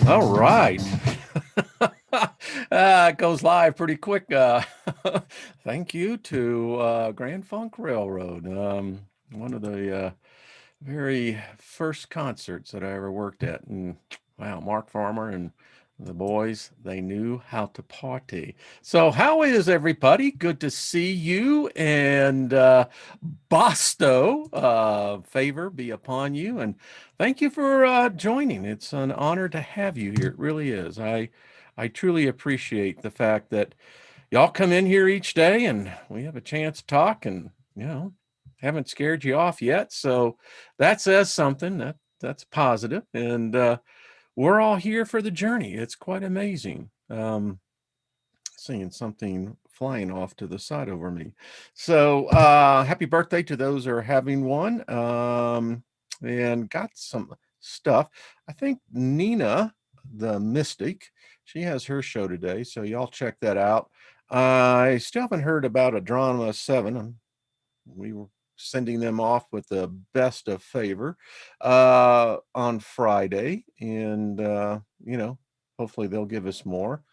All right. It goes live pretty quick. Thank you to Grand Funk Railroad, one of the very first concerts that I ever worked at. And wow, Mark Farmer and the boys, they knew how to party. So, how is everybody? Good to see you. And Bosto, favor be upon you. And thank you for joining. It's an honor to have you here. It really is. I truly appreciate the fact that y'all come in here each day and we have a chance to talk and, haven't scared you off yet. So that says something. That's positive. And we're all here for the journey. It's quite amazing. Seeing something flying off to the side over me. So happy birthday to those who are having one. And got some stuff. I think Nina, the mystic, she has her show today. So y'all check that out. I still haven't heard about a drama 7. We were sending them off with the best of favor on Friday. And, hopefully they'll give us more.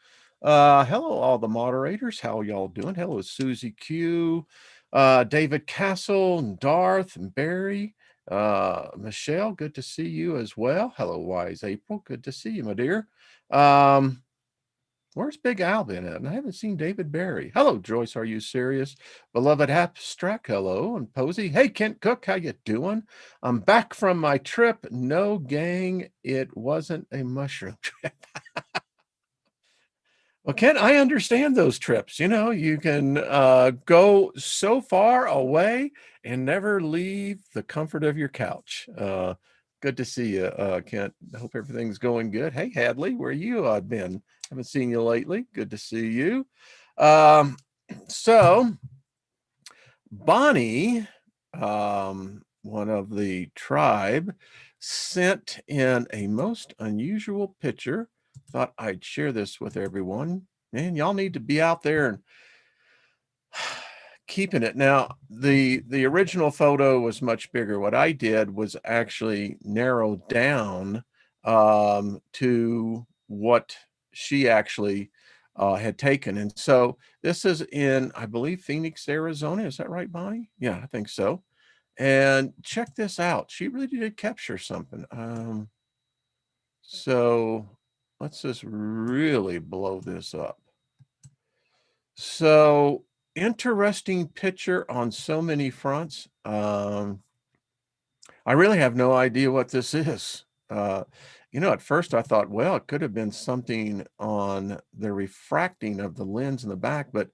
Hello, all the moderators. How y'all doing? Hello, Susie Q, David Castle, and Darth, and Barry. Michelle, good to see you as well. Hello, Wise April. Good to see you, my dear. Where's Big Al been at? And I haven't seen David Barry. Hello, Joyce. Are you serious? Beloved Abstract. Hello. And Posey. Hey, Kent Cook. How you doing? I'm back from my trip. No, gang, it wasn't a mushroom trip. Well, Ken, I understand those trips. You can go so far away and never leave the comfort of your couch. Good to see you, Kent. I hope everything's going good. Hey, Hadley, where you been? Haven't seen you lately. Good to see you. So, Bonnie, one of the tribe, sent in a most unusual picture. Thought I'd share this with everyone. Man, y'all need to be out there and keeping it. Now, the original photo was much bigger. What I did was actually narrow down to what she actually had taken. And so this is in, I believe, Phoenix, Arizona. Is that right, Bonnie? Yeah, I think so. And check this out. She really did capture something. So let's just really blow this up. So interesting picture on so many fronts. I really have no idea what this is. At first I thought, well, it could have been something on the refracting of the lens in the back, but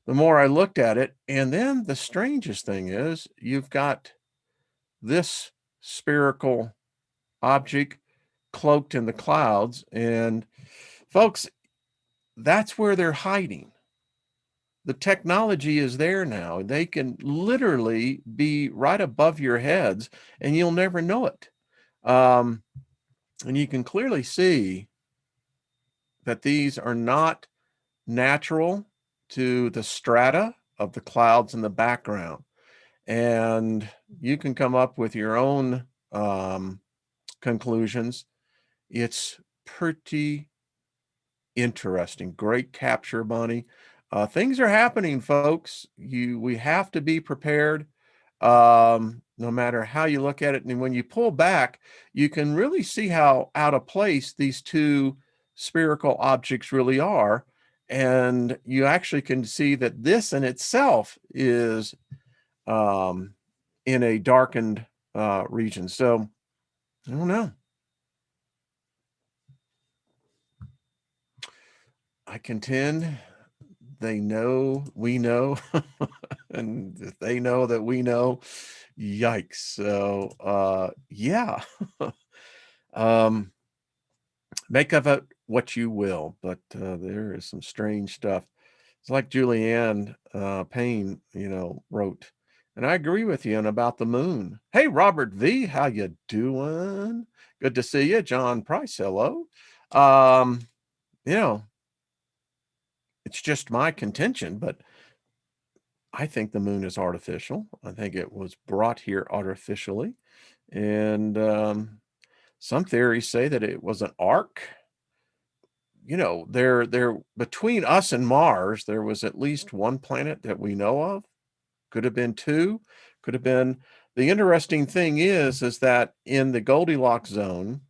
the more I looked at it, and then the strangest thing is you've got this spherical object cloaked in the clouds, and folks, that's where they're hiding. The technology is there now. They can literally be right above your heads and you'll never know it. And you can clearly see that these are not natural to the strata of the clouds in the background. And you can come up with your own conclusions. It's pretty interesting. Great capture, Bunny. Things are happening, folks. We have to be prepared, no matter how you look at it. And when you pull back, you can really see how out of place these two spherical objects really are. And you actually can see that this in itself is in a darkened region. So I don't know. I contend they know we know, and they know that we know. Yikes. So yeah. Make of it what you will, but there is some strange stuff. It's like Julianne Payne, wrote, and I agree with you about the moon. Hey, Robert V, how you doing? Good to see you. John Price, hello. You know, it's just my contention, but I think the moon is artificial. I think it was brought here artificially. And some theories say that it was an ark there between us and Mars, there was at least one planet that we know of. Could have been two, could have been. The interesting thing is that in the Goldilocks zone,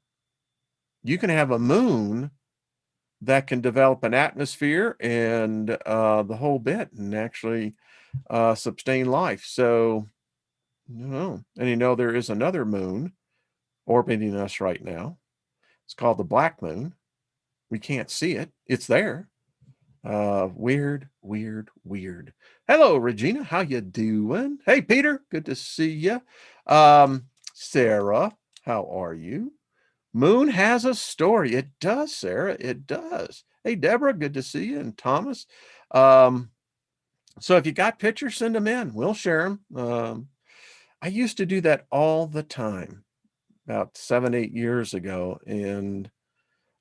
you can have a moon that can develop an atmosphere and the whole bit and actually sustain life. So, and there is another moon orbiting us right now. It's called the Black Moon. We can't see it. It's there. Weird. Hello, Regina. How you doing? Hey, Peter. Good to see you. Sarah, how are you? Moon has a story. It does, Sarah. It does. Hey, Deborah. Good to see you. And Thomas. So if you got pictures, send them in. We'll share them. I used to do that all the time about 7-8 years ago. And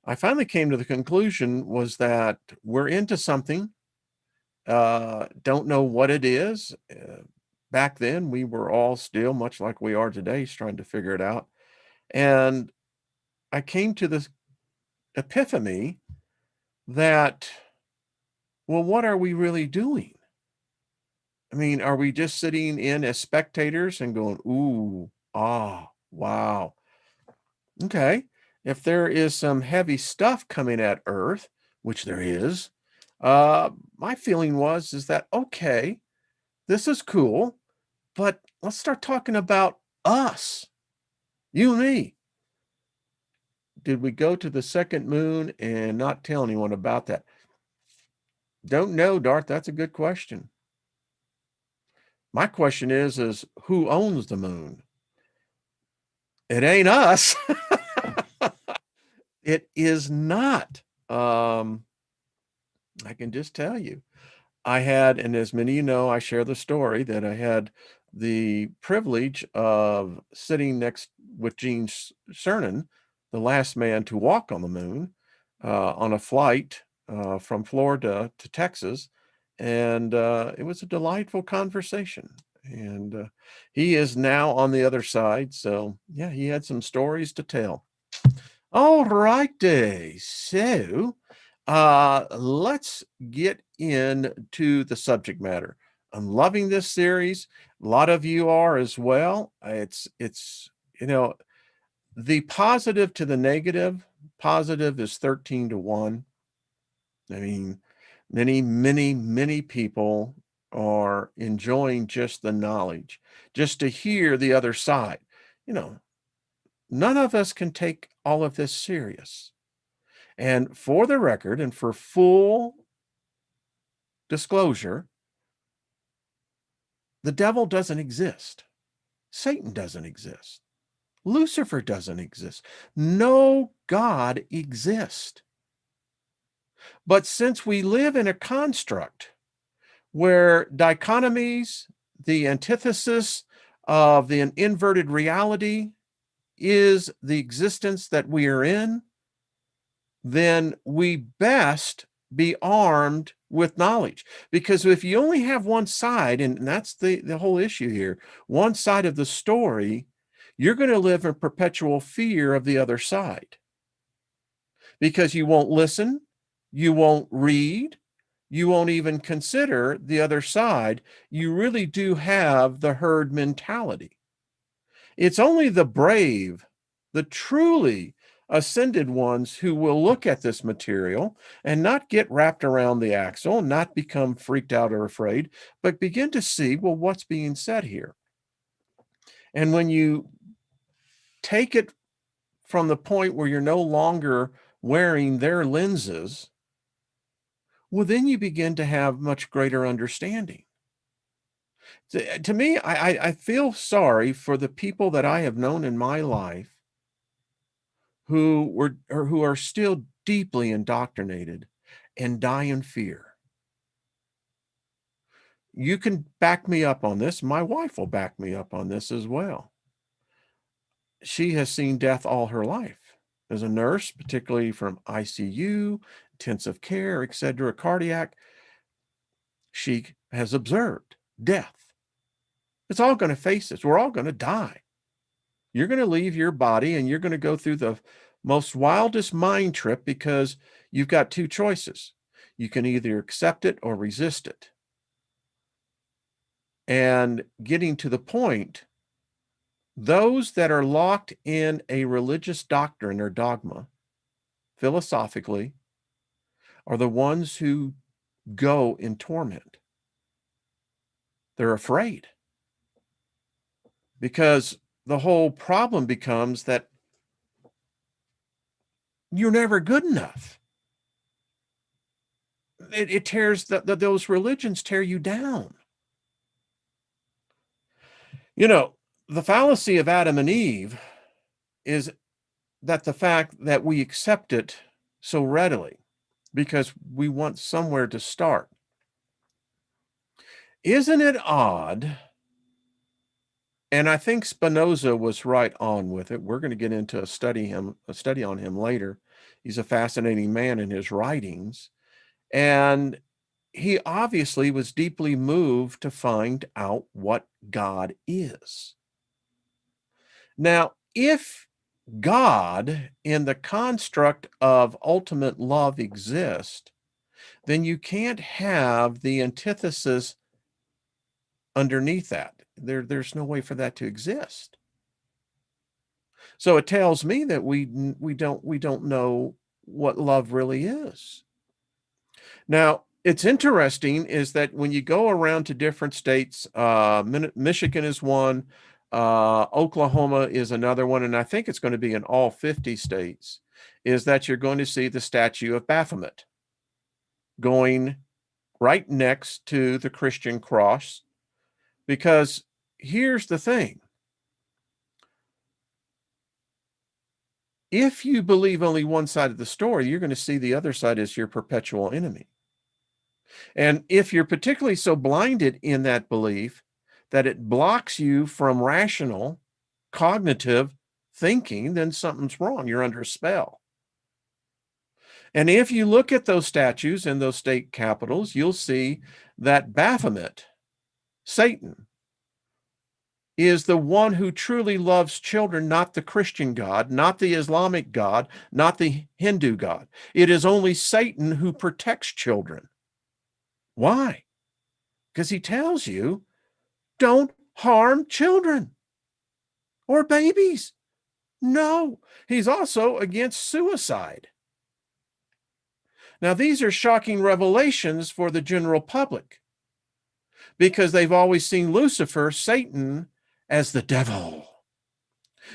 I finally came to the conclusion was that we're into something. Don't know what it is. Back then, we were all still, much like we are today, trying to figure it out. And I came to this epiphany that, well, what are we really doing? I mean, are we just sitting in as spectators and going, ooh, ah, wow. Okay. If there is some heavy stuff coming at Earth, which there is, my feeling is that, okay, this is cool, but let's start talking about us, you and me. Did we go to the second moon and not tell anyone about that? Don't know, Darth. That's a good question. My question is who owns the moon? It ain't us. It is not. I can just tell you. I had, and as many of you know, I share the story that I had the privilege of sitting next with Gene Cernan, the last man to walk on the moon, on a flight from Florida to Texas. And it was a delightful conversation. And he is now on the other side. So, yeah, he had some stories to tell. All righty. So, let's get into the subject matter. I'm loving this series. A lot of you are as well. It's the positive to the negative. Positive is 13-1. I mean, many people are enjoying just the knowledge, just to hear the other side. None of us can take all of this serious. And for the record, and for full disclosure, the devil doesn't exist. Satan doesn't exist. Lucifer doesn't exist. No God exists. But since we live in a construct where dichotomies, the antithesis of the inverted reality is the existence that we are in, then we best be armed with knowledge. Because if you only have one side, and that's the whole issue here, one side of the story, you're going to live in perpetual fear of the other side. Because you won't listen, you won't read, you won't even consider the other side. You really do have the herd mentality. It's only the brave, the truly ascended ones who will look at this material and not get wrapped around the axle, not become freaked out or afraid, but begin to see, well, what's being said here. And when you take it from the point where you're no longer wearing their lenses, well, then you begin to have much greater understanding. To me, I feel sorry for the people that I have known in my life who are still deeply indoctrinated and die in fear. You can back me up on this. My wife will back me up on this as well. She has seen death all her life as a nurse, particularly from ICU, intensive care, etc., cardiac. She has observed death. It's all going to face us. We're all going to die. You're going to leave your body and you're going to go through the most wildest mind trip because you've got two choices. You can either accept it or resist it. And getting to the point, those that are locked in a religious doctrine or dogma, philosophically, are the ones who go in torment. They're afraid. Because the whole problem becomes that you're never good enough. It tears, those religions tear you down. You know, the fallacy of Adam and Eve is that the fact that we accept it so readily because we want somewhere to start. Isn't it odd? And I think Spinoza was right on with it. We're going to get into a study on him later. He's a fascinating man in his writings. And he obviously was deeply moved to find out what God is. Now, if God in the construct of ultimate love exists, then you can't have the antithesis underneath that. There's no way for that to exist. So it tells me that we don't know what love really is. Now, it's interesting is that when you go around to different states, Michigan is one, Oklahoma is another one, and I think it's going to be in all 50 states, is that you're going to see the statue of Baphomet going right next to the Christian cross. Because here's the thing. If you believe only one side of the story, you're going to see the other side as your perpetual enemy. And if you're particularly so blinded in that belief that it blocks you from rational, cognitive thinking, then something's wrong. You're under a spell. And if you look at those statues in those state capitals, you'll see that Baphomet, Satan, is the one who truly loves children, not the Christian God, not the Islamic God, not the Hindu God. It is only Satan who protects children. Why? Because he tells you, don't harm children or babies. No, he's also against suicide. Now, these are shocking revelations for the general public because they've always seen Lucifer, Satan, as the devil,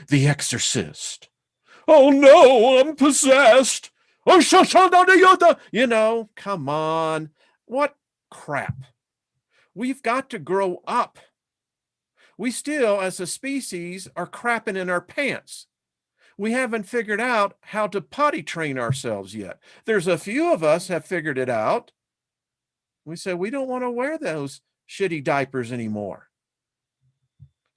the exorcist. Oh no, I'm possessed. You know, come on. What crap. We've got to grow up. We still, as a species, are crapping in our pants. We haven't figured out how to potty train ourselves yet. There's a few of us have figured it out. We say we don't want to wear those shitty diapers anymore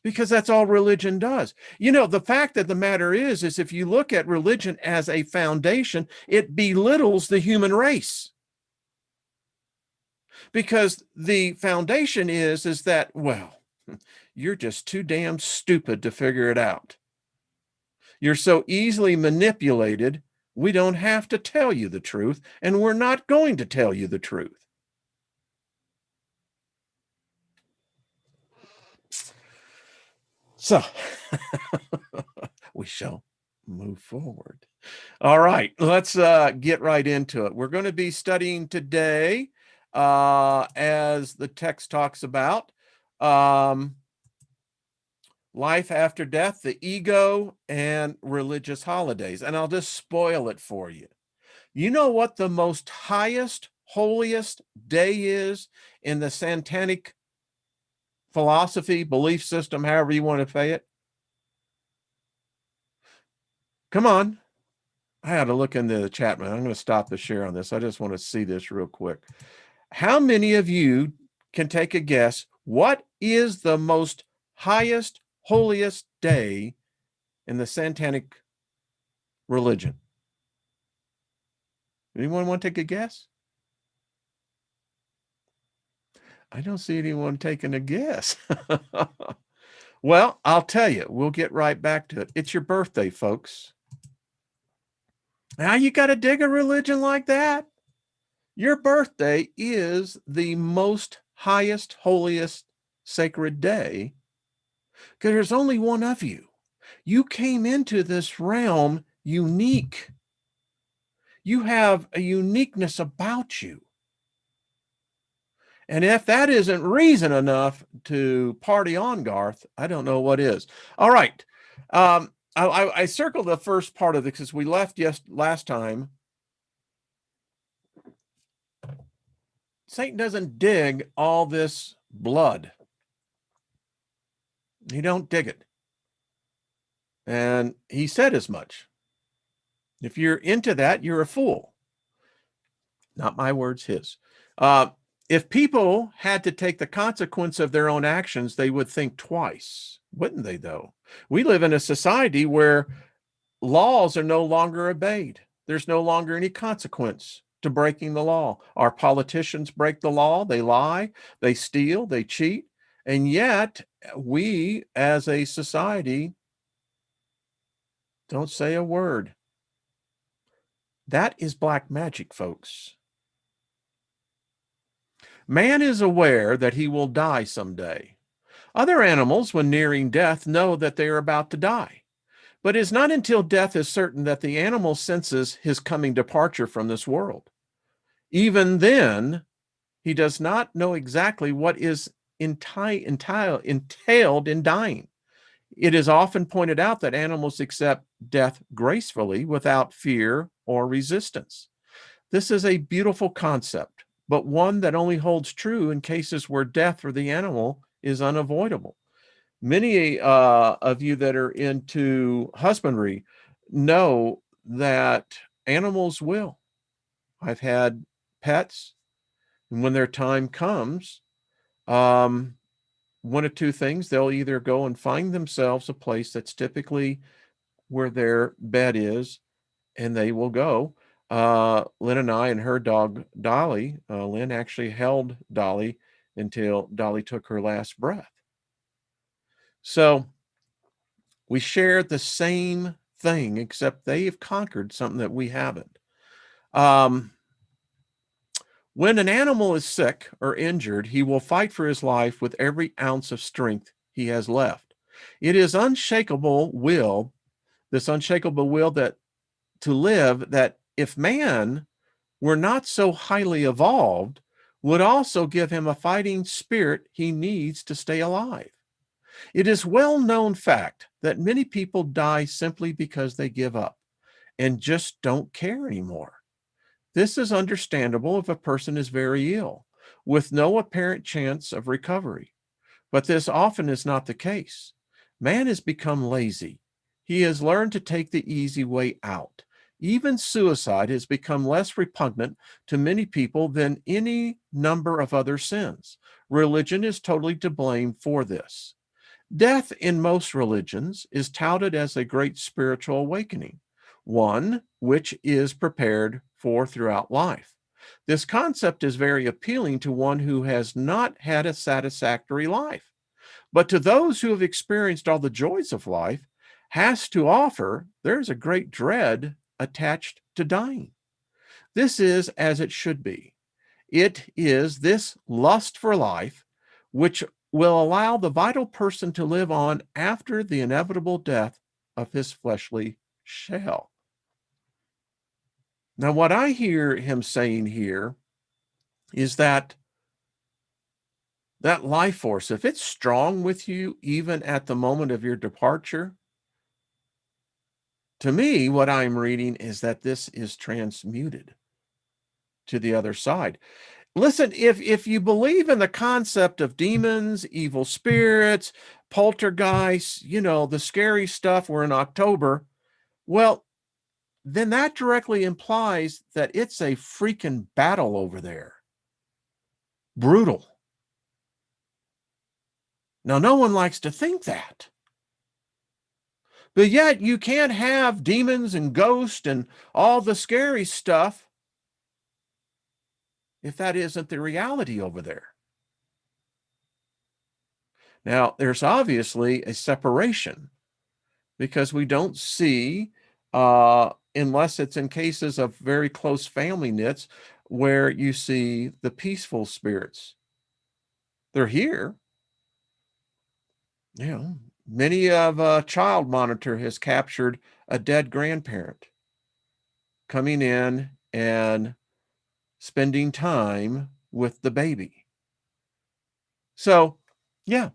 because that's all religion does. You know, the fact of the matter is if you look at religion as a foundation, it belittles the human race. Because the foundation is that, well, you're just too damn stupid to figure it out. You're so easily manipulated, we don't have to tell you the truth, and we're not going to tell you the truth. So, we shall move forward. All right, let's get right into it. We're going to be studying today, as the text talks about, life after death, the ego, and religious holidays. And I'll just spoil it for you. You know what the most highest, holiest day is in the Satanic philosophy, belief system, however you want to say it? Come on. I had to look into the chat, man. I'm going to stop the share on this. I just want to see this real quick. How many of you can take a guess? What is the most highest, holiest day in the Satanic religion? Anyone want to take a guess? I don't see anyone taking a guess. Well, I'll tell you, we'll get right back to it. It's your birthday, folks. Now you got to dig a religion like that? Your birthday is the most highest, holiest, sacred day because there's only one of you. You came into this realm unique. You have a uniqueness about you. And if that isn't reason enough to party on, Garth, I don't know what is. All right. I circled the first part of this because we left last time. Satan doesn't dig all this blood. He don't dig it. And he said as much. If you're into that, you're a fool. Not my words, his. If people had to take the consequence of their own actions, they would think twice, wouldn't they, though? We live in a society where laws are no longer obeyed. There's no longer any consequence to breaking the law. Our politicians break the law, they lie, they steal, they cheat, and yet we as a society don't say a word. That is black magic, folks. Man is aware that he will die someday. Other animals, when nearing death, know that they are about to die. But it is not until death is certain that the animal senses his coming departure from this world. Even then, he does not know exactly what is entailed in dying. It is often pointed out that animals accept death gracefully without fear or resistance. This is a beautiful concept, but one that only holds true in cases where death for the animal is unavoidable. Many of you that are into husbandry know that animals will. I've had pets, and when their time comes, one of two things, they'll either go and find themselves a place that's typically where their bed is, and they will go. Lynn and I and her dog, Dolly, Lynn actually held Dolly until Dolly took her last breath. So we share the same thing, except they have conquered something that we haven't. When an animal is sick or injured, he will fight for his life with every ounce of strength he has left. It is unshakable will, this unshakable will that to live, that if man were not so highly evolved, would also give him a fighting spirit he needs to stay alive. It is well-known fact that many people die simply because they give up and just don't care anymore. This is understandable if a person is very ill, with no apparent chance of recovery. But this often is not the case. Man has become lazy. He has learned to take the easy way out. Even suicide has become less repugnant to many people than any number of other sins. Religion is totally to blame for this. Death in most religions is touted as a great spiritual awakening, one which is prepared for throughout life. This concept is very appealing to one who has not had a satisfactory life, but to those who have experienced all the joys of life has to offer, there's a great dread attached to dying. This is as it should be. It is this lust for life which will allow the vital person to live on after the inevitable death of his fleshly shell. Now, what I hear him saying here is that life force, if it's strong with you, even at the moment of your departure, to me, what I'm reading is that this is transmuted to the other side. Listen, if you believe in the concept of demons, evil spirits, poltergeists, the scary stuff, we're in October, well, then that directly implies that it's a freaking battle over there. Brutal. Now, no one likes to think that. But yet you can't have demons and ghosts and all the scary stuff if that isn't the reality over there. Now, there's obviously a separation because we don't see unless it's in cases of very close family knits where you see the peaceful spirits. They're here. You know, many of a child monitor has captured a dead grandparent coming in and spending time with the baby. So, yeah,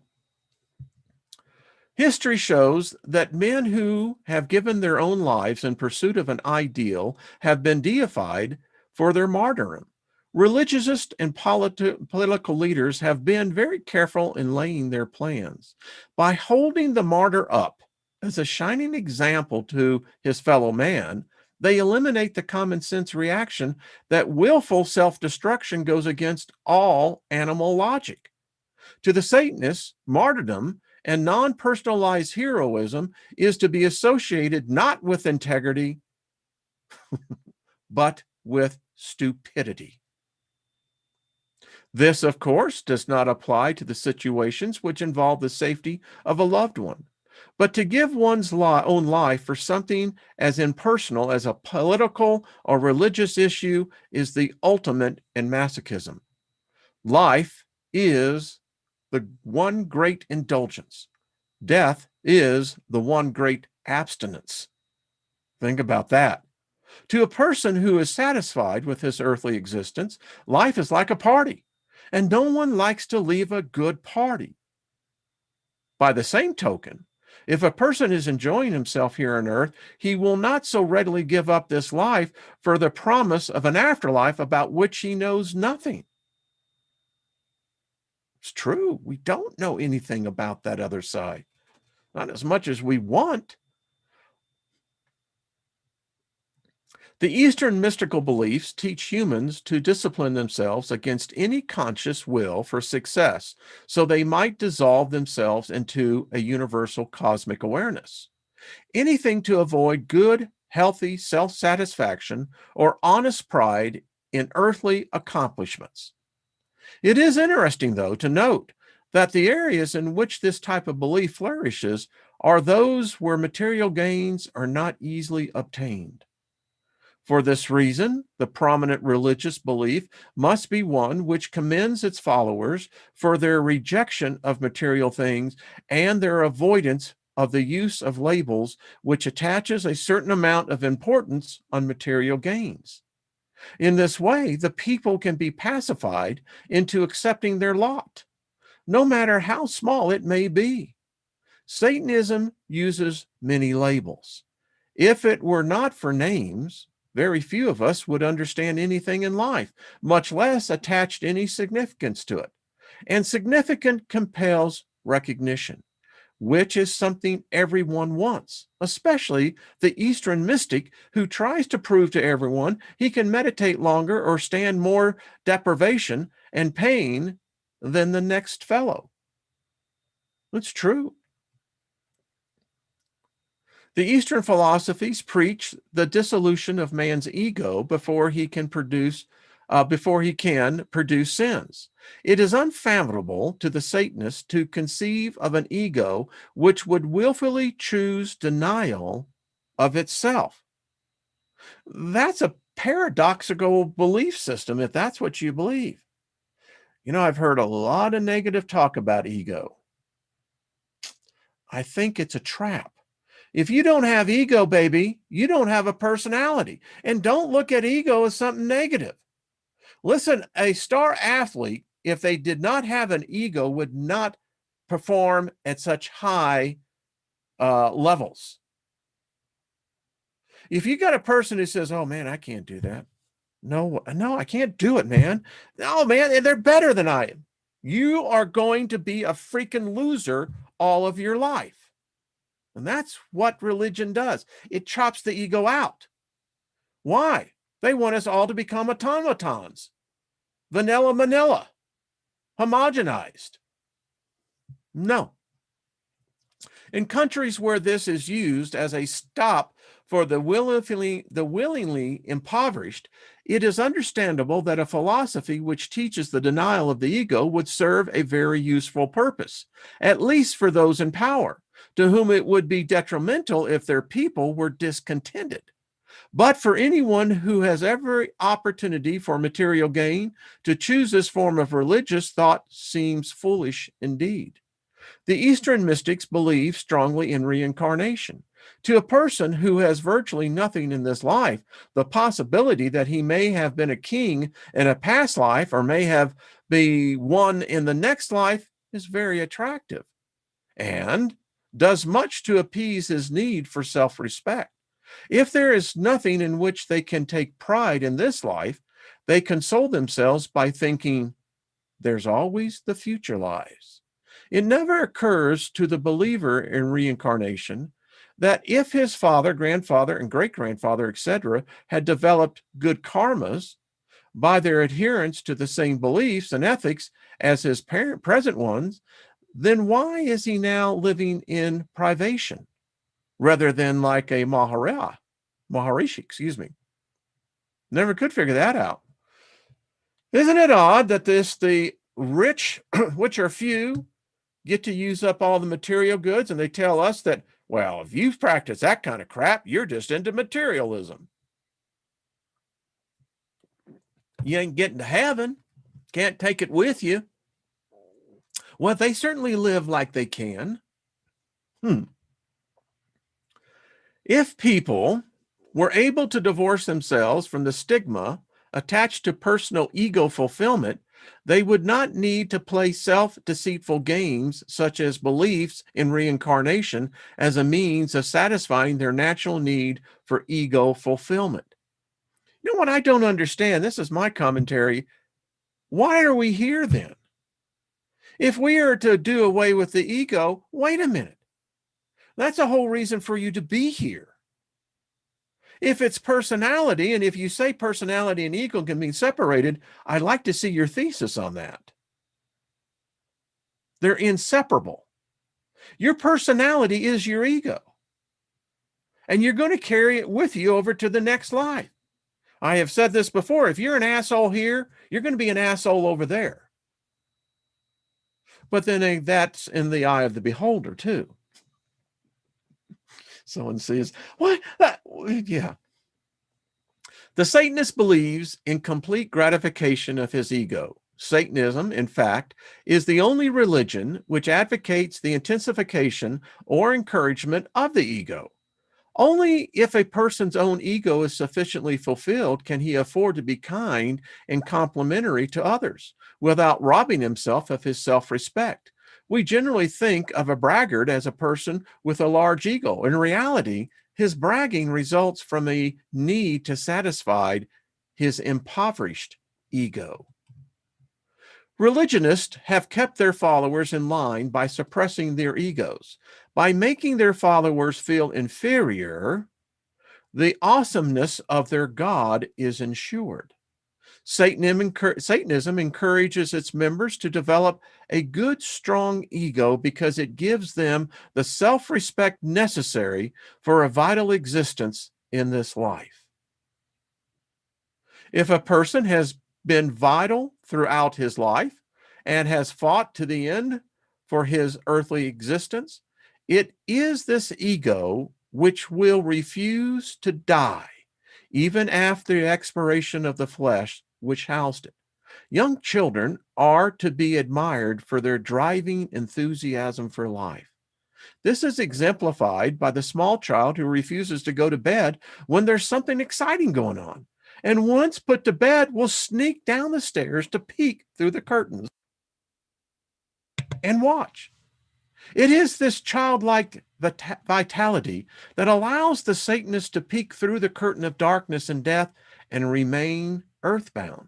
history shows that men who have given their own lives in pursuit of an ideal have been deified for their martyrdom. Religious and political leaders have been very careful in laying their plans. By holding the martyr up as a shining example to his fellow man, they eliminate the common sense reaction that willful self-destruction goes against all animal logic. To the Satanists, martyrdom and non-personalized heroism is to be associated not with integrity, but with stupidity. This, of course, does not apply to the situations which involve the safety of a loved one. But to give one's own life for something as impersonal as a political or religious issue is the ultimate in masochism. Life is the one great indulgence. Death is the one great abstinence. Think about that. To a person who is satisfied with his earthly existence, life is like a party, and no one likes to leave a good party. By the same token, if a person is enjoying himself here on earth, he will not so readily give up this life for the promise of an afterlife about which he knows nothing. It's true. We don't know anything about that other side, not as much as we want. The Eastern mystical beliefs teach humans to discipline themselves against any conscious will for success, so they might dissolve themselves into a universal cosmic awareness. Anything to avoid good, healthy self-satisfaction or honest pride in earthly accomplishments. It is interesting, though, to note that the areas in which this type of belief flourishes are those where material gains are not easily obtained. For this reason, the prominent religious belief must be one which commends its followers for their rejection of material things and their avoidance of the use of labels which attaches a certain amount of importance on material gains. In this way, the people can be pacified into accepting their lot, no matter how small it may be. Satanism uses many labels. If it were not for names, very few of us would understand anything in life, much less attach any significance to it. And significance compels recognition, which is something everyone wants, especially the Eastern mystic who tries to prove to everyone he can meditate longer or stand more deprivation and pain than the next fellow. It's true. The Eastern philosophies preach the dissolution of man's ego before he can produce sins. It is unfathomable to the Satanist to conceive of an ego which would willfully choose denial of itself. That's a paradoxical belief system, if that's what you believe. You know, I've heard a lot of negative talk about ego. I think it's a trap. If you don't have ego, baby, you don't have a personality. And don't look at ego as something negative. Listen, a star athlete, if they did not have an ego, would not perform at such high levels. If you got a person who says, oh man, I can't do that. No, I can't do it, man. No, man, they're better than I am. You are going to be a freaking loser all of your life. And that's what religion does. It chops the ego out. Why? They want us all to become automatons. Vanilla manila. Homogenized. No. In countries where this is used as a stop for the willingly impoverished, it is understandable that a philosophy which teaches the denial of the ego would serve a very useful purpose, at least for those in power. to whom it would be detrimental if their people were discontented. But for anyone who has every opportunity for material gain, to choose this form of religious thought seems foolish indeed. The Eastern mystics believe strongly in reincarnation. To a person who has virtually nothing in this life, the possibility that he may have been a king in a past life or may have been one in the next life is very attractive and does much to appease his need for self-respect. If there is nothing in which they can take pride in this life, they console themselves by thinking, there's always the future lives. It never occurs to the believer in reincarnation that if his father, grandfather, and great-grandfather, etc., had developed good karmas by their adherence to the same beliefs and ethics as his present ones, then why is he now living in privation rather than like a Maharishi? Never could figure that out. Isn't it odd that the rich, which are few, get to use up all the material goods, and they tell us that, well, if you practice that kind of crap, you're just into materialism. You ain't getting to heaven. Can't take it with you. Well, they certainly live like they can. If people were able to divorce themselves from the stigma attached to personal ego fulfillment, they would not need to play self-deceitful games such as beliefs in reincarnation as a means of satisfying their natural need for ego fulfillment. You know what I don't understand? This is my commentary. Why are we here then? If we are to do away with the ego, wait a minute. That's a whole reason for you to be here. If it's personality, and if you say personality and ego can be separated, I'd like to see your thesis on that. They're inseparable. Your personality is your ego, and you're going to carry it with you over to the next life. I have said this before. If you're an asshole here, you're going to be an asshole over there. But then that's in the eye of the beholder too. Someone says, what? Yeah. The Satanist believes in complete gratification of his ego. Satanism, in fact, is the only religion which advocates the intensification or encouragement of the ego. Only if a person's own ego is sufficiently fulfilled can he afford to be kind and complimentary to others without robbing himself of his self-respect. We generally think of a braggart as a person with a large ego. In reality, his bragging results from a need to satisfy his impoverished ego. Religionists have kept their followers in line by suppressing their egos. By making their followers feel inferior, the awesomeness of their God is ensured. Satanism encourages its members to develop a good, strong ego because it gives them the self-respect necessary for a vital existence in this life. If a person has been vital throughout his life and has fought to the end for his earthly existence, it is this ego which will refuse to die even after the expiration of the flesh which housed it. Young children are to be admired for their driving enthusiasm for life. This is exemplified by the small child who refuses to go to bed when there's something exciting going on, and once put to bed will sneak down the stairs to peek through the curtains and watch. It is this childlike vitality that allows the Satanist to peek through the curtain of darkness and death and remain earthbound.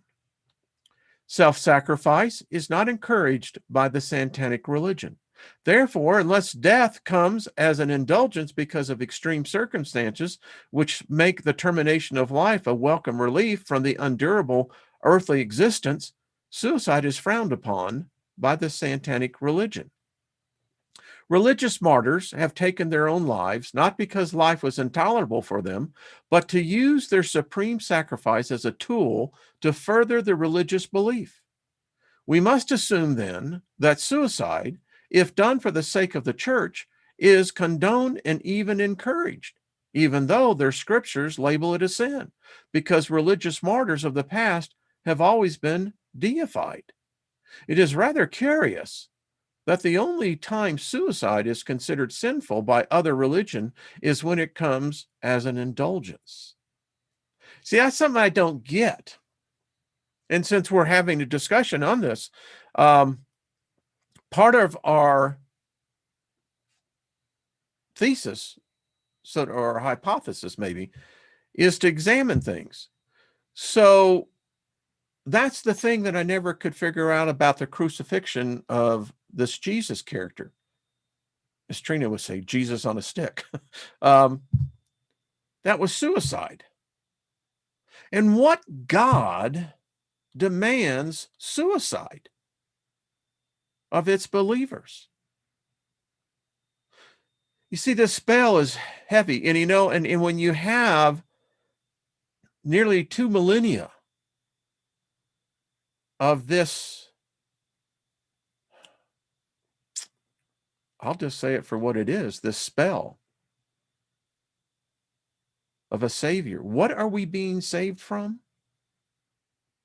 Self-sacrifice is not encouraged by the Satanic religion. Therefore, unless death comes as an indulgence because of extreme circumstances, which make the termination of life a welcome relief from the unendurable earthly existence, suicide is frowned upon by the Satanic religion. Religious martyrs have taken their own lives, not because life was intolerable for them, but to use their supreme sacrifice as a tool to further the religious belief. We must assume then that suicide, if done for the sake of the church, is condoned and even encouraged, even though their scriptures label it a sin, because religious martyrs of the past have always been deified. It is rather curious that the only time suicide is considered sinful by other religion is when it comes as an indulgence. See, that's something I don't get. And since we're having a discussion on this, part of our thesis, or hypothesis maybe, is to examine things. So that's the thing that I never could figure out about the crucifixion of this Jesus character. As Trina would say, Jesus on a stick. That was suicide. And what God demands suicide of its believers? You see, this spell is heavy. And, and when you have nearly 2 millennia of this, I'll just say it for what it is, this spell of a savior. What are we being saved from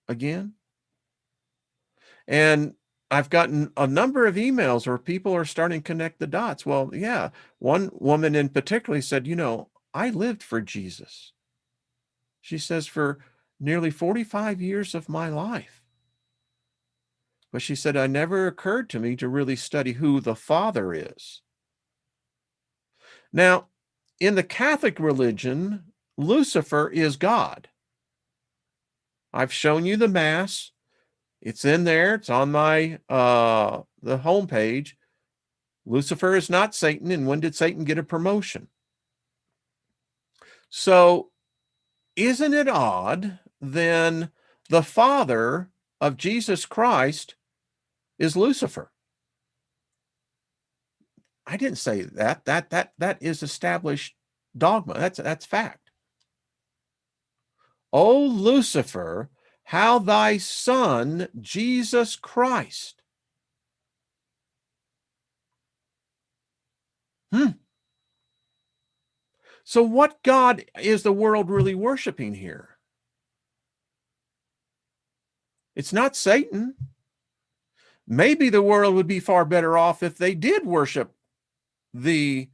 again? And I've gotten a number of emails where people are starting to connect the dots. Well, yeah, one woman in particular said, I lived for Jesus. She says, for nearly 45 years of my life. But she said, it never occurred to me to really study who the Father is. Now, in the Catholic religion, Lucifer is God. I've shown you the Mass. It's in there. It's on my the homepage. Lucifer is not Satan. And when did Satan get a promotion? So isn't it odd then the father of Jesus Christ is Lucifer? I didn't say that. That is established dogma. That's fact. O Lucifer, how thy son Jesus Christ. So what God is the world really worshiping here? It's not Satan. Maybe the world would be far better off if they did worship the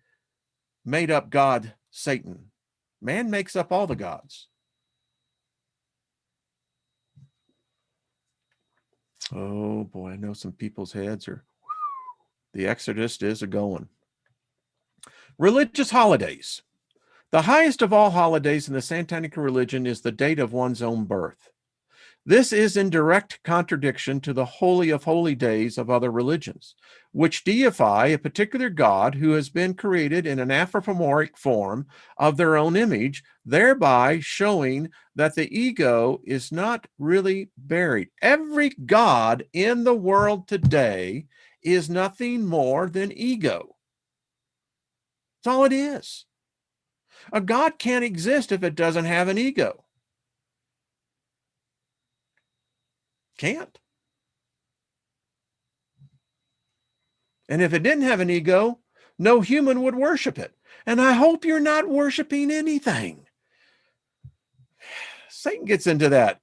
made-up god Satan. Man makes up all the gods. Oh boy, I know some people's heads are, the Exodus is a-going. Religious holidays. The highest of all holidays in the Satanic religion is the date of one's own birth. This is in direct contradiction to the holy of holy days of other religions, which deify a particular god who has been created in an anthropomorphic form of their own image, thereby showing that the ego is not really buried. Every god in the world today is nothing more than ego. That's all it is. A god can't exist if it doesn't have an ego. Can't. And if it didn't have an ego, no human would worship it. And I hope you're not worshiping anything. Satan gets into that.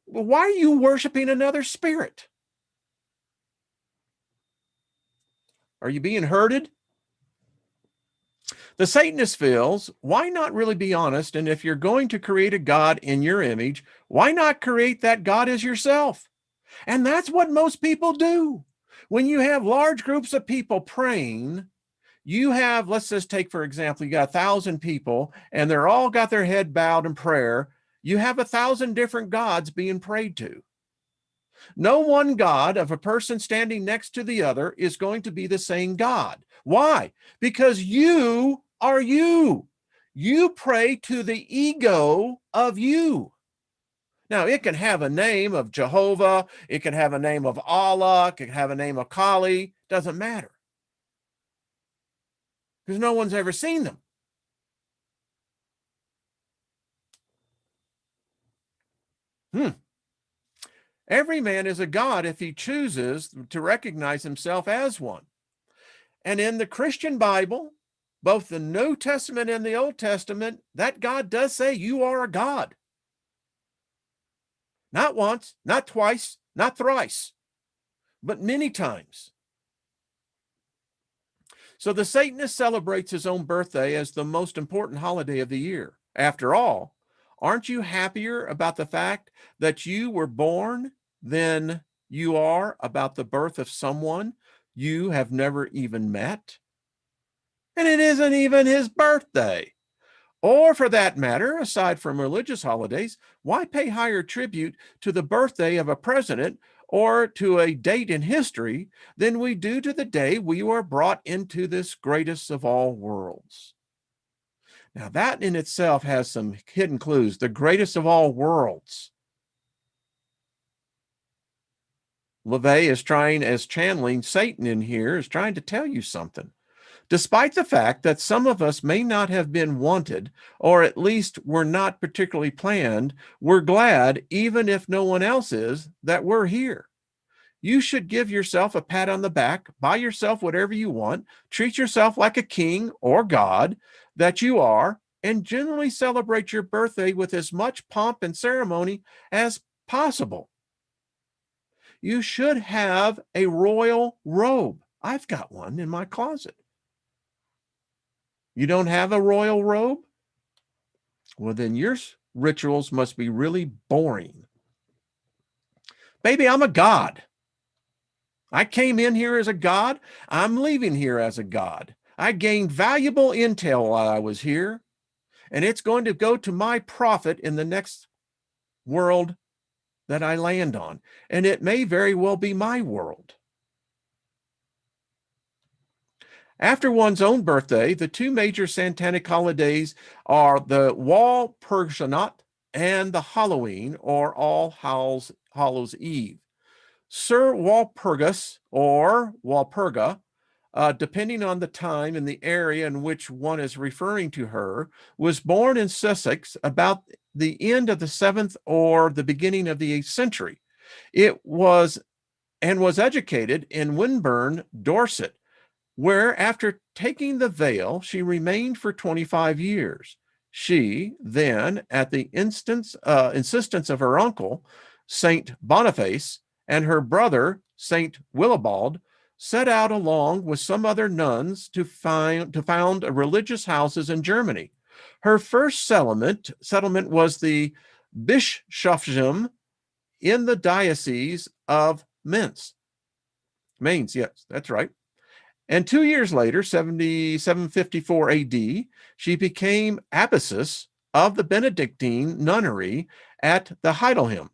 Why are you worshiping another spirit? Are you being herded? The Satanist feels, why not really be honest? And if you're going to create a god in your image, why not create that god as yourself? And that's what most people do. When you have large groups of people praying, you have, let's just take, for example, you got 1,000 people and they're all got their head bowed in prayer. You have 1,000 different gods being prayed to. No one God of a person standing next to the other is going to be the same God. Why? Because you are you. You pray to the ego of you. Now, it can have a name of Jehovah. It can have a name of Allah. It can have a name of Kali. Doesn't matter. Because no one's ever seen them. Every man is a god if he chooses to recognize himself as one. And in the Christian Bible, both the New Testament and the Old Testament, that God does say you are a God. Not once, not twice, not thrice, but many times. So the Satanist celebrates his own birthday as the most important holiday of the year. After all, aren't you happier about the fact that you were born than you are about the birth of someone you have never even met? And it isn't even his birthday. Or for that matter, aside from religious holidays, why pay higher tribute to the birthday of a president or to a date in history than we do to the day we were brought into this greatest of all worlds? Now, that in itself has some hidden clues. The greatest of all worlds. LaVey is trying, as channeling Satan in here, is trying to tell you something. Despite the fact that some of us may not have been wanted, or at least were not particularly planned, we're glad, even if no one else is, that we're here. You should give yourself a pat on the back, buy yourself whatever you want, treat yourself like a king or god that you are, and generally celebrate your birthday with as much pomp and ceremony as possible. You should have a royal robe. I've got one in my closet. You don't have a royal robe? Well, then your rituals must be really boring. Baby, I'm a god. I came in here as a god. I'm leaving here as a god. I gained valuable intel while I was here, and it's going to go to my profit in the next world that I land on. And it may very well be my world. After one's own birthday, the two major satanic holidays are the Walpurgisnacht and the Halloween, or All Hallows Eve. Sir Walpurgis, or Walpurga, depending on the time and the area in which one is referring to her, was born in Sussex about the end of the 7th or the beginning of the 8th century. It was educated in Winburn, Dorset, where after taking the veil, she remained for 25 years. She then, at the insistence of her uncle, Saint Boniface, and her brother, Saint Willibald, set out along with some other nuns to found religious houses in Germany. Her first settlement was the Bischofsheim in the Diocese of Mainz. Mainz, yes, that's right. And 2 years later, 754 AD, she became abbessess of the Benedictine nunnery at the Heidelheim,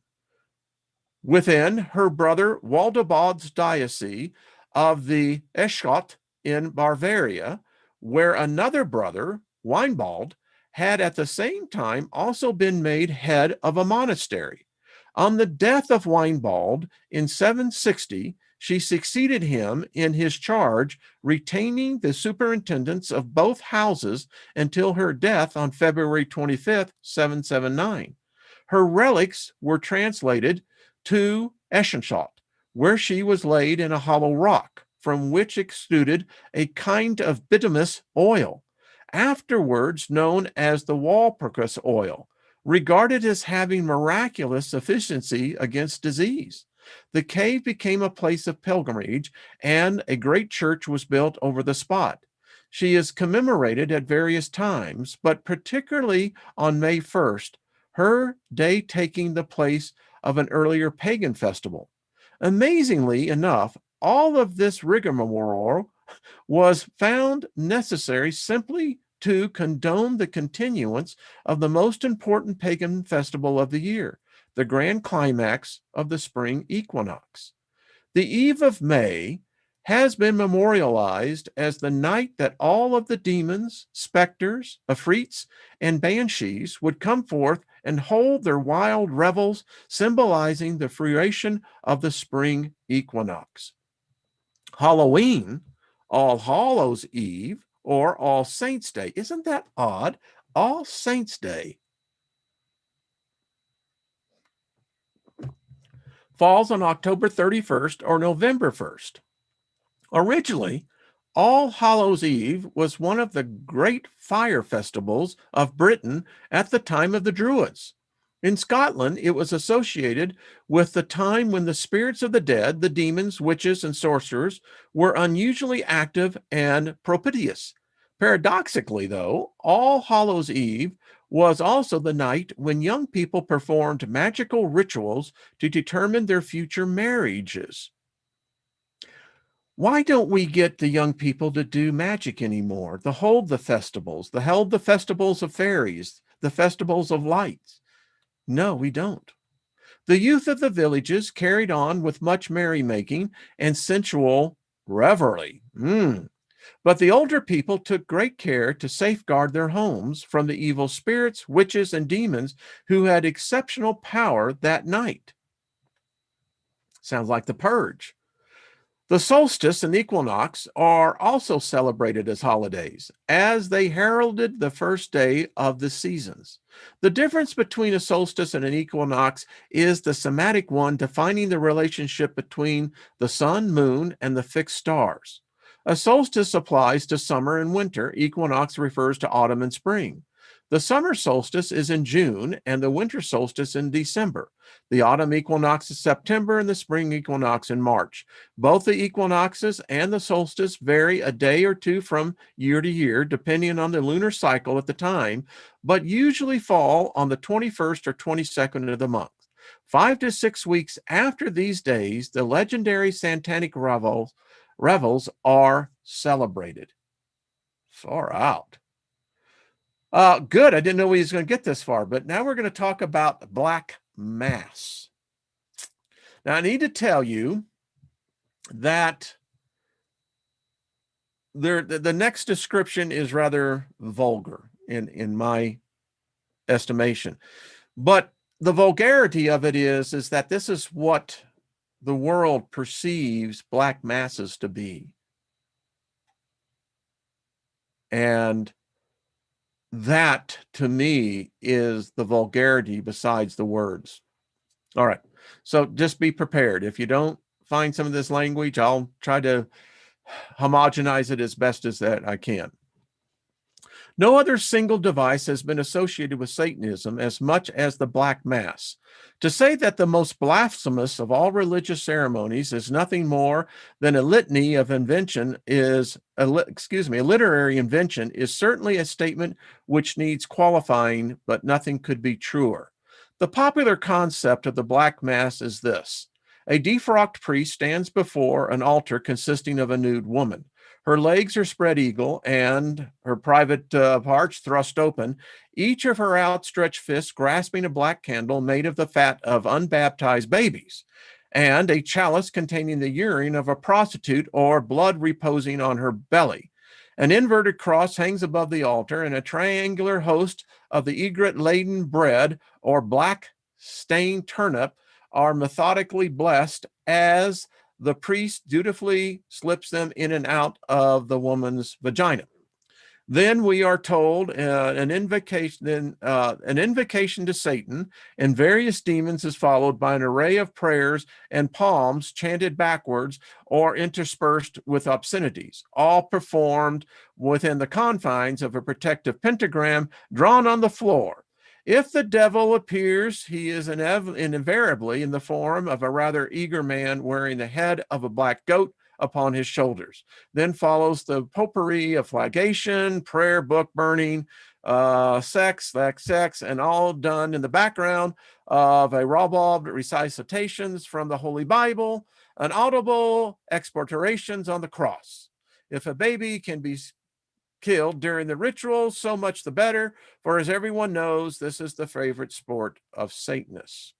within her brother Waldebald's diocese of the Eschot in Bavaria, where another brother, Weinbald, had at the same time also been made head of a monastery. On the death of Weinbald in 760, she succeeded him in his charge, retaining the superintendence of both houses until her death on February 25th, 779. Her relics were translated to Eschenschott, where she was laid in a hollow rock, from which exuded a kind of bituminous oil, afterwards known as the Walpurgis oil, regarded as having miraculous efficiency against disease. The cave became a place of pilgrimage, and a great church was built over the spot. She is commemorated at various times, but particularly on May 1st, her day taking the place of an earlier pagan festival. Amazingly enough, all of this rigmarole was found necessary simply to condone the continuance of the most important pagan festival of the year, the grand climax of the spring equinox. The eve of May has been memorialized as the night that all of the demons, specters, afrits, and banshees would come forth and hold their wild revels, symbolizing the fruition of the spring equinox. Halloween, All Hallows Eve, or All Saints' Day. Isn't that odd? All Saints' Day falls on October 31st or November 1st. Originally, All Hallows Eve was one of the great fire festivals of Britain at the time of the Druids. In Scotland, it was associated with the time when the spirits of the dead, the demons, witches, and sorcerers, were unusually active and propitious. Paradoxically, though, All Hallows Eve was also the night when young people performed magical rituals to determine their future marriages. Why don't we get the young people to do magic anymore? To hold the festivals, the festivals of fairies, the festivals of lights? No, we don't. The youth of the villages carried on with much merrymaking and sensual revelry. But the older people took great care to safeguard their homes from the evil spirits, witches, and demons who had exceptional power that night. Sounds like the purge. The solstice and equinox are also celebrated as holidays, as they heralded the first day of the seasons. The difference between a solstice and an equinox is the somatic one, defining the relationship between the sun, moon, and the fixed stars. A solstice applies to summer and winter. Equinox refers to autumn and spring. The summer solstice is in June and the winter solstice in December. The autumn equinox is September and the spring equinox in March. Both the equinoxes and the solstice vary a day or two from year to year, depending on the lunar cycle at the time, but usually fall on the 21st or 22nd of the month. 5 to 6 weeks after these days, the legendary Satanic revels are celebrated. Far out. Good. I didn't know he was going to get this far, but now we're going to talk about Black Mass. Now, I need to tell you that the next description is rather vulgar in my estimation. But the vulgarity of it is that this is what the world perceives black masses to be. And that, to me, is the vulgarity besides the words. All right. So just be prepared. If you don't find some of this language, I'll try to homogenize it as best as that I can. No other single device has been associated with Satanism as much as the Black Mass. To say that the most blasphemous of all religious ceremonies is nothing more than a litany of invention is, a literary invention is certainly a statement which needs qualifying, but nothing could be truer. The popular concept of the Black Mass is this. A defrocked priest stands before an altar consisting of a nude woman. Her legs are spread eagle and her private parts thrust open, each of her outstretched fists grasping a black candle made of the fat of unbaptized babies, and a chalice containing the urine of a prostitute or blood reposing on her belly. An inverted cross hangs above the altar, and a triangular host of the egret-laden bread or black-stained turnip are methodically blessed as the priest dutifully slips them in and out of the woman's vagina. Then we are told an invocation to Satan and various demons is followed by an array of prayers and psalms chanted backwards or interspersed with obscenities, all performed within the confines of a protective pentagram drawn on the floor. If the devil appears, he is invariably in the form of a rather eager man wearing the head of a black goat upon his shoulders. Then follows the potpourri of flagellation, prayer, book burning, sex, and all done in the background of a ribald recitations from the Holy Bible, an audible expostulations on the cross. If a baby can be killed during the ritual, so much the better, for as everyone knows, this is the favorite sport of Satanists.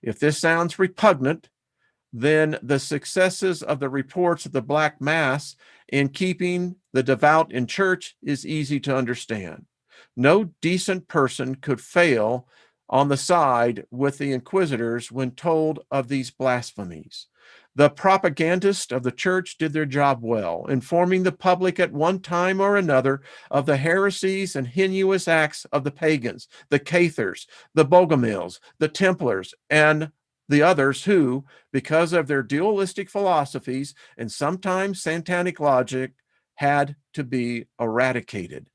If this sounds repugnant, then the successes of the reports of the Black Mass in keeping the devout in church is easy to understand. No decent person could fail on the side with the inquisitors when told of these blasphemies. The propagandists of the church did their job well, informing the public at one time or another of the heresies and heinous acts of the pagans, the Cathars, the Bogomils, the Templars, and the others who, because of their dualistic philosophies and sometimes satanic logic, had to be eradicated.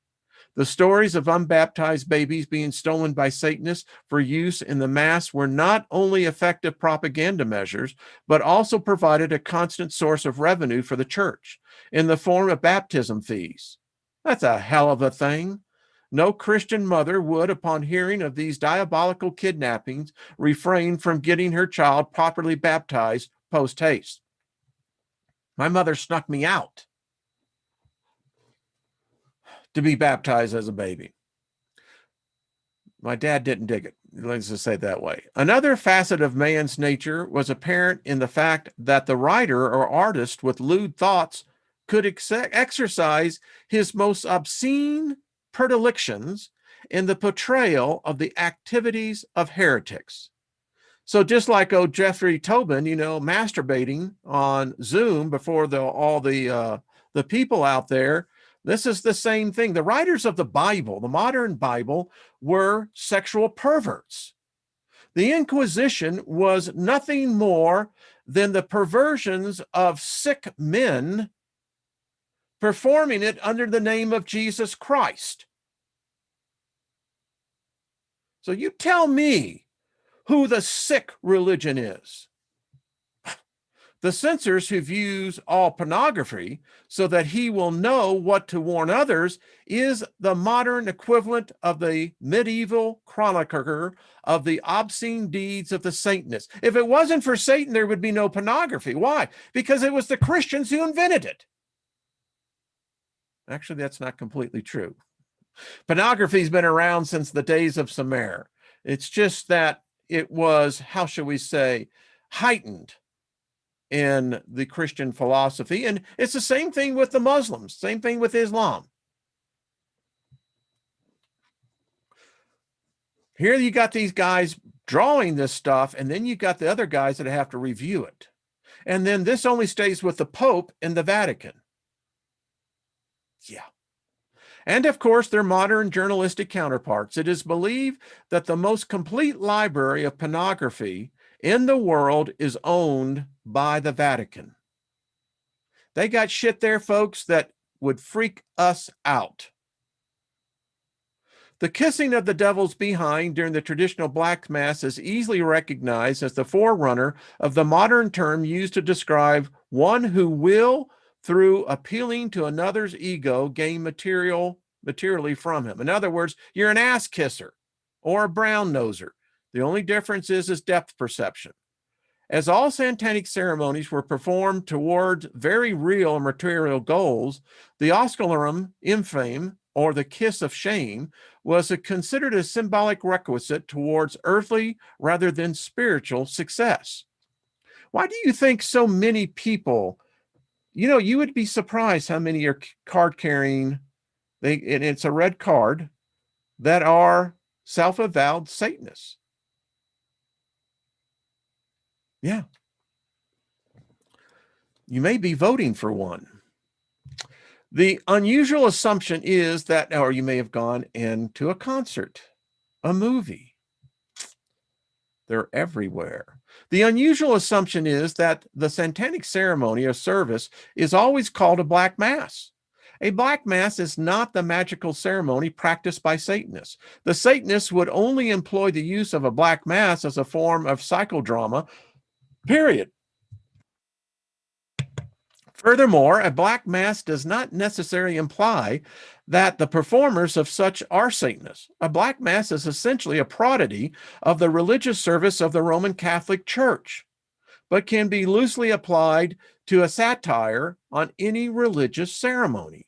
The stories of unbaptized babies being stolen by Satanists for use in the mass were not only effective propaganda measures, but also provided a constant source of revenue for the church in the form of baptism fees. That's a hell of a thing. No Christian mother would, upon hearing of these diabolical kidnappings, refrain from getting her child properly baptized post haste. My mother snuck me out to be baptized as a baby. My dad didn't dig it. Let's just say it that way. Another facet of man's nature was apparent in the fact that the writer or artist with lewd thoughts could exercise his most obscene predilections in the portrayal of the activities of heretics. So just like Jeffrey Tobin, masturbating on Zoom before all the people out there, this is the same thing. The writers of the Bible, the modern Bible, were sexual perverts. The Inquisition was nothing more than the perversions of sick men performing it under the name of Jesus Christ. So you tell me who the sick religion is. The censors who views all pornography so that he will know what to warn others is the modern equivalent of the medieval chronicler of the obscene deeds of the Satanists. If it wasn't for Satan, there would be no pornography. Why? Because it was the Christians who invented it. Actually, that's not completely true. Pornography's been around since the days of Sumer. It's just that it was, how shall we say, heightened in the Christian philosophy. And it's the same thing with the Muslims, same thing with Islam. Here you got these guys drawing this stuff, and then you got the other guys that have to review it. And then this only stays with the Pope and the Vatican. Yeah. And of course, their modern journalistic counterparts. It is believed that the most complete library of pornography in the world is owned by the Vatican. They got shit there, folks, that would freak us out. The kissing of the devil's behind during the traditional black mass is easily recognized as the forerunner of the modern term used to describe one who will, through appealing to another's ego, gain materially from him. In other words, you're an ass kisser or a brown noser. The only difference is depth perception. As all satanic ceremonies were performed towards very real and material goals, the oscularum infame, or the kiss of shame, was considered a symbolic requisite towards earthly rather than spiritual success. Why do you think so many people, you would be surprised how many are card carrying, and it's a red card, that are self-avowed Satanists. Yeah. You may be voting for one. The unusual assumption is that, or you may have gone into a concert, a movie. They're everywhere. The unusual assumption is that the satanic ceremony or service is always called a black mass. A black mass is not the magical ceremony practiced by Satanists. The Satanists would only employ the use of a black mass as a form of psychodrama, period. Furthermore, a black mass does not necessarily imply that the performers of such are Satanists. A black mass is essentially a prodigy of the religious service of the Roman Catholic Church, but can be loosely applied to a satire on any religious ceremony.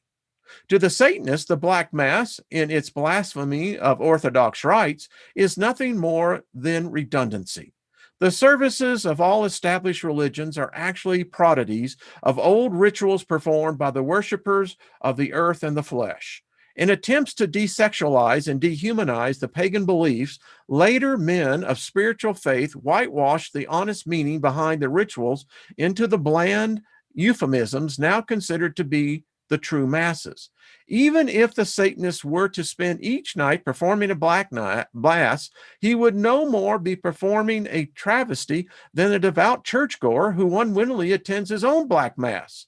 To the Satanists, the black mass, in its blasphemy of orthodox rites, is nothing more than redundancy. The services of all established religions are actually prodigies of old rituals performed by the worshippers of the earth and the flesh. In attempts to desexualize and dehumanize the pagan beliefs, later men of spiritual faith whitewashed the honest meaning behind the rituals into the bland euphemisms now considered to be the true masses. Even if the Satanist were to spend each night performing a black mass, he would no more be performing a travesty than a devout churchgoer who unwittingly attends his own black mass.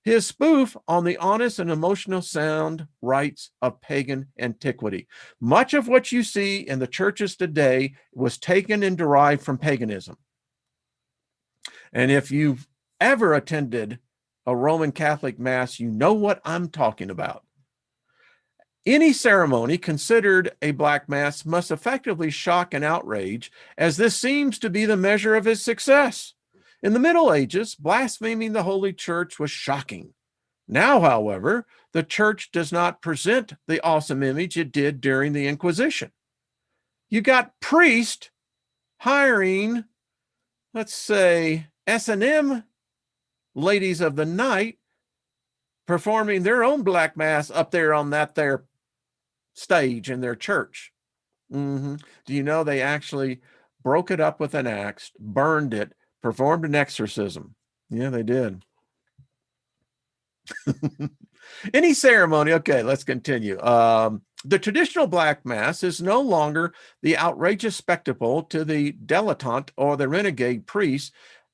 his spoof on the honest and emotional sound rites of pagan antiquity. Much of what you see in the churches today was taken and derived from paganism. And if you've ever attended a Roman Catholic Mass, you know what I'm talking about. Any ceremony considered a black mass must effectively shock and outrage, as this seems to be the measure of his success. In the Middle Ages, blaspheming the Holy Church was shocking. Now, however, the church does not present the awesome image it did during the Inquisition. You got priests hiring, let's say, S&M ladies of the night performing their own black mass up there on that there stage in their church. Do you know they actually broke it up with an axe, burned it, performed an exorcism? Yeah, they did. Any ceremony. Okay, let's continue. The traditional black mass is no longer the outrageous spectacle to the dilettante or the renegade priest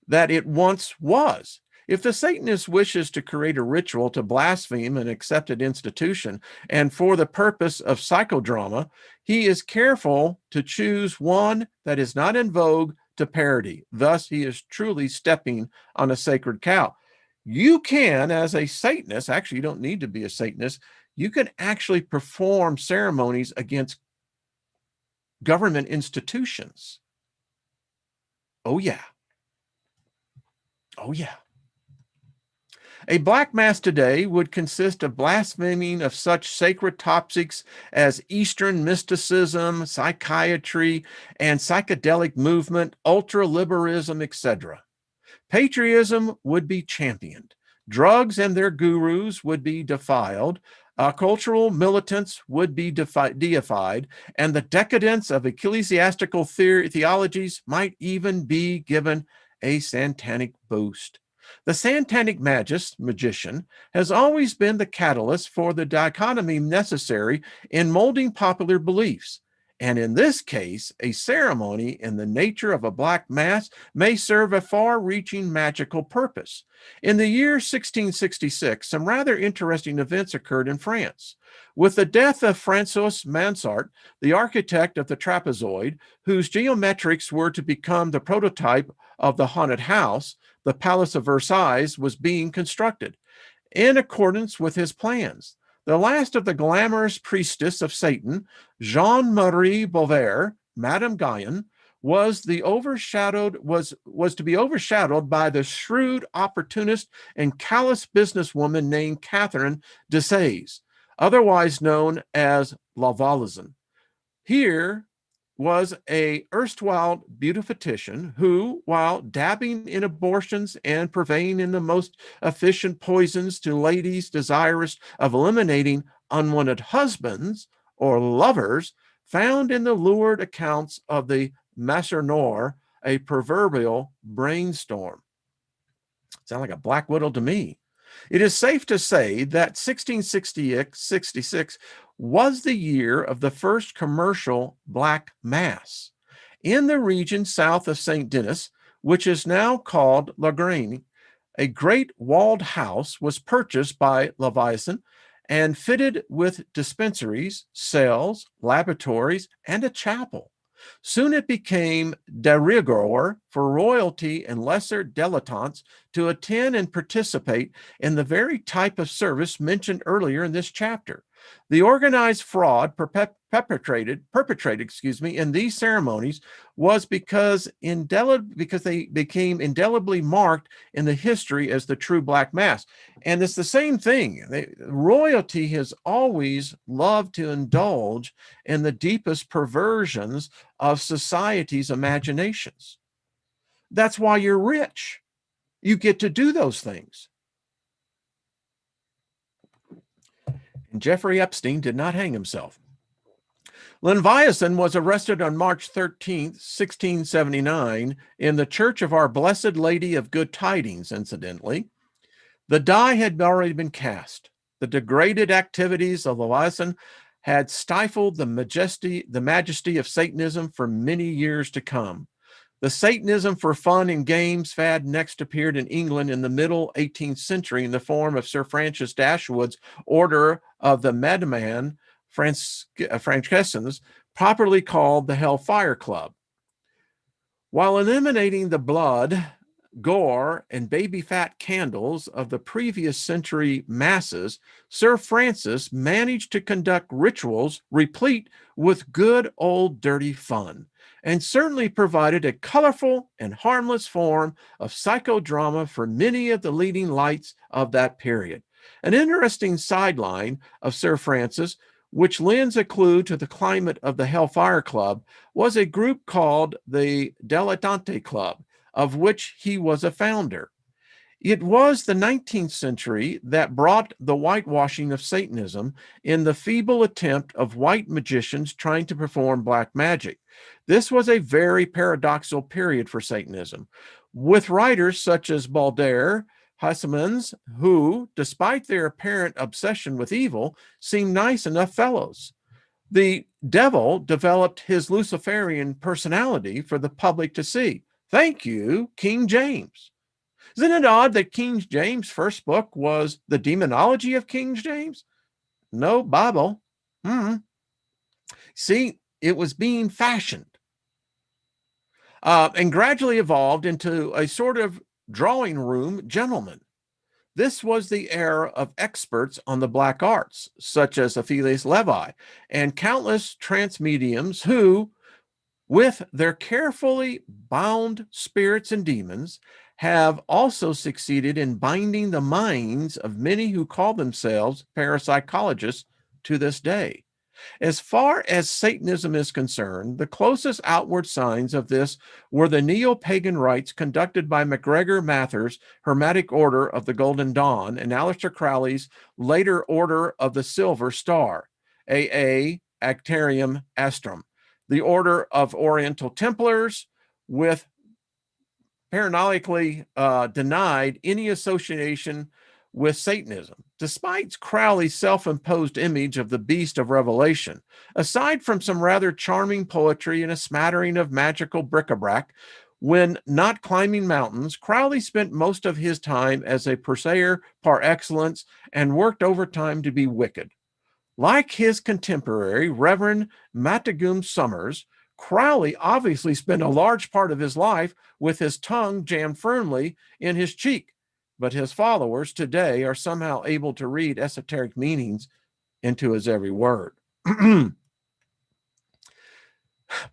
that it once was. If the Satanist wishes to create a ritual to blaspheme an accepted institution and for the purpose of psychodrama, he is careful to choose one that is not in vogue to parody. Thus, he is truly stepping on a sacred cow. You can, as a Satanist, actually, you don't need to be a Satanist, you can actually perform ceremonies against government institutions. Oh, yeah. Oh, yeah. A black mass today would consist of blaspheming of such sacred topics as Eastern mysticism, psychiatry, and psychedelic movement, ultra-liberalism, etc. Patriotism would be championed. Drugs and their gurus would be defiled. Cultural militants would be deified, and the decadence of ecclesiastical theologies might even be given a satanic boost. The satanic magician has always been the catalyst for the dichotomy necessary in molding popular beliefs. And in this case, a ceremony in the nature of a black mass may serve a far-reaching magical purpose. In the year 1666, some rather interesting events occurred in France. With the death of Francois Mansart, the architect of the trapezoid, whose geometrics were to become the prototype of the haunted house, the Palace of Versailles was being constructed. In accordance with his plans, the last of the glamorous priestess of Satan, Jean-Marie Beauvais, Madame Guyon, was to be overshadowed by the shrewd, opportunist, and callous businesswoman named Catherine de Sales, otherwise known as La Valaisan. Here was a erstwhile beautification who, while dabbing in abortions and purveying in the most efficient poisons to ladies desirous of eliminating unwanted husbands or lovers, found in the lurid accounts of the Masseur a proverbial brainstorm. Sound like a black widow to me. It is safe to say that 1666 was the year of the first commercial black mass. In the region south of St. Denis, which is now called La Grange, a great walled house was purchased by Leviathan and fitted with dispensaries, cells, laboratories, and a chapel. Soon it became de rigueur for royalty and lesser dilettantes to attend and participate in the very type of service mentioned earlier in this chapter. The organized fraud perpetrated in these ceremonies was because they became indelibly marked in the history as the true black mass. And it's the same thing. Royalty has always loved to indulge in the deepest perversions of society's imaginations. That's why you're rich. You get to do those things. And Jeffrey Epstein did not hang himself. Leviathan was arrested on March 13th, 1679, in the Church of Our Blessed Lady of Good Tidings, incidentally. The die had already been cast. The degraded activities of Leviathan had stifled the majesty of Satanism for many years to come. The Satanism for fun and games fad next appeared in England in the middle 18th century in the form of Sir Francis Dashwood's Order of the Madman Franciscans, properly called the Hellfire Club. While eliminating the blood, gore, and baby fat candles of the previous century masses, Sir Francis managed to conduct rituals replete with good old dirty fun, and certainly provided a colorful and harmless form of psychodrama for many of the leading lights of that period. An interesting sideline of Sir Francis, which lends a clue to the climate of the Hellfire Club, was a group called the Dilettante Club, of which he was a founder. It was the 19th century that brought the whitewashing of Satanism in the feeble attempt of white magicians trying to perform black magic. This was a very paradoxical period for Satanism, with writers such as Balder, Hussamans, who, despite their apparent obsession with evil, seemed nice enough fellows. The devil developed his Luciferian personality for the public to see. Thank you, King James. Isn't it odd that King James' first book was The Demonology of King James? No Bible. See, it was being fashioned and gradually evolved into a sort of drawing room gentleman. This was the era of experts on the black arts, such as Aphiles Levi and countless trance mediums who, with their carefully bound spirits and demons, have also succeeded in binding the minds of many who call themselves parapsychologists to this day. As far as Satanism is concerned, the closest outward signs of this were the neo-pagan rites conducted by MacGregor Mather's Hermetic Order of the Golden Dawn and Aleister Crowley's later Order of the Silver Star, AA Actarium Astrum, the Order of Oriental Templars, with paranoidally denied any association with Satanism, despite Crowley's self-imposed image of the beast of Revelation. Aside from some rather charming poetry and a smattering of magical bric-a-brac, when not climbing mountains, Crowley spent most of his time as a purveyor par excellence and worked overtime to be wicked. Like his contemporary, Reverend Matagum Summers, Crowley obviously spent a large part of his life with his tongue jammed firmly in his cheek, but his followers today are somehow able to read esoteric meanings into his every word.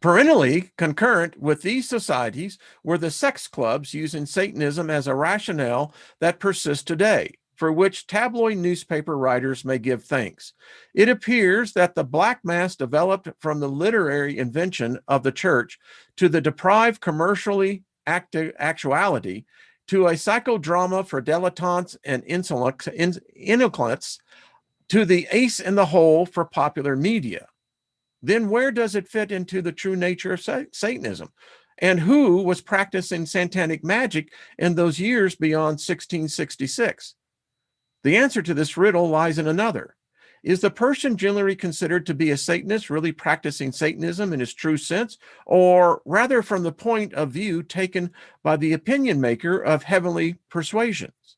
Perennially concurrent with these societies were the sex clubs using Satanism as a rationale that persists today, for which tabloid newspaper writers may give thanks. It appears that the black mass developed from the literary invention of the church to the deprived commercially actuality to a psychodrama for dilettantes and intellects to the ace in the hole for popular media. Then where does it fit into the true nature of Satanism? And who was practicing satanic magic in those years beyond 1666? The answer to this riddle lies in another. Is the person generally considered to be a Satanist really practicing Satanism in its true sense, or rather from the point of view taken by the opinion maker of heavenly persuasions?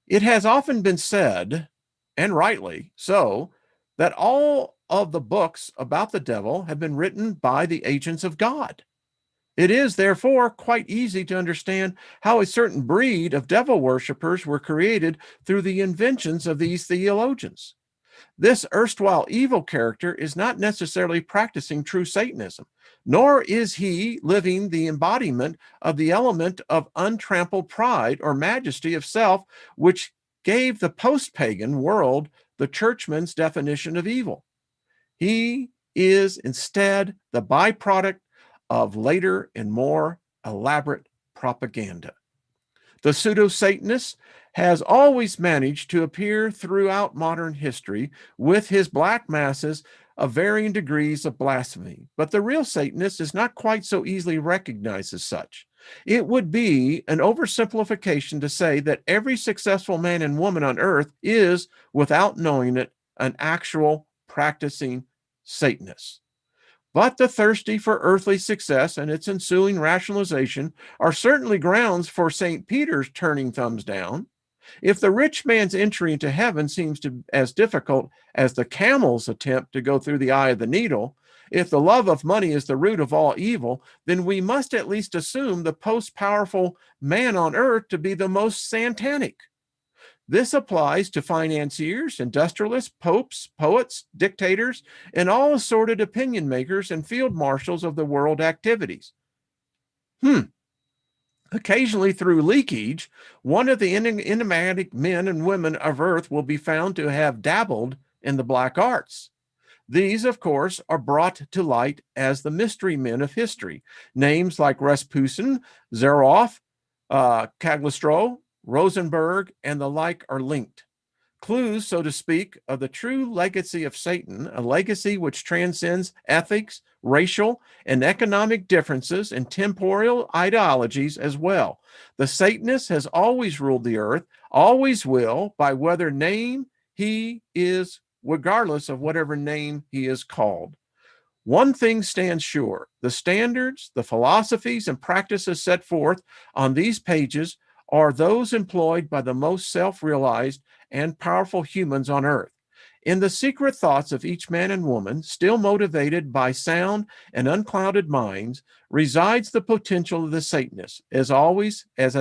It has often been said, and rightly so, that all of the books about the devil have been written by the agents of God. It is, therefore, quite easy to understand how a certain breed of devil worshippers were created through the inventions of these theologians. This erstwhile evil character is not necessarily practicing true Satanism, nor is he living the embodiment of the element of untrampled pride or majesty of self, which gave the post-pagan world the churchman's definition of evil. He is instead the byproduct of later and more elaborate propaganda. The pseudo-Satanist has always managed to appear throughout modern history with his black masses of varying degrees of blasphemy, but the real Satanist is not quite so easily recognized as such. It would be an oversimplification to say that every successful man and woman on earth is, without knowing it, an actual practicing Satanist. But the thirsty for earthly success and its ensuing rationalization are certainly grounds for St. Peter's turning thumbs down. If the rich man's entry into heaven seems as difficult as the camel's attempt to go through the eye of the needle, if the love of money is the root of all evil, then we must at least assume the most powerful man on earth to be the most satanic. This applies to financiers, industrialists, popes, poets, dictators, and all assorted opinion makers and field marshals of the world activities. Occasionally, through leakage, one of the enigmatic men and women of Earth will be found to have dabbled in the black arts. These, of course, are brought to light as the mystery men of history. Names like Rasputin, Zaroff, Cagliostro, Rosenberg, and the like are linked. Clues, so to speak, of the true legacy of Satan, a legacy which transcends ethics, racial, and economic differences and temporal ideologies as well. The Satanist has always ruled the earth, always will, by whatever name he is, regardless of whatever name he is called. One thing stands sure: the standards, the philosophies, and practices set forth on these pages are those employed by the most self-realized and powerful humans on earth. In the secret thoughts of each man and woman, still motivated by sound and unclouded minds, resides the potential of the Satanist, as it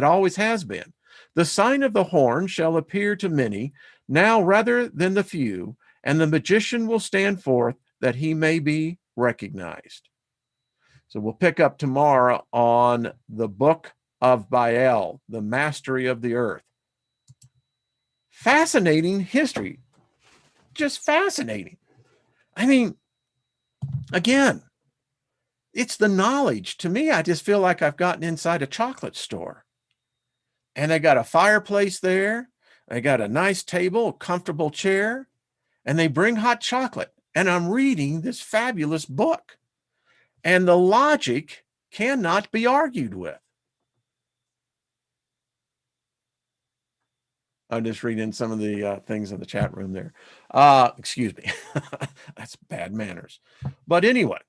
always has been. The sign of the horn shall appear to many, now rather than the few, and the magician will stand forth that he may be recognized. So we'll pick up tomorrow on the book of Baal, the mastery of the earth. Fascinating history. Just fascinating. I mean, again, it's the knowledge. To me, I just feel like I've gotten inside a chocolate store. And they got a fireplace there. They got a nice table, a comfortable chair, and they bring hot chocolate. And I'm reading this fabulous book. And the logic cannot be argued with. I'm just reading some of the things in the chat room there. Excuse me. That's bad manners. But anyway,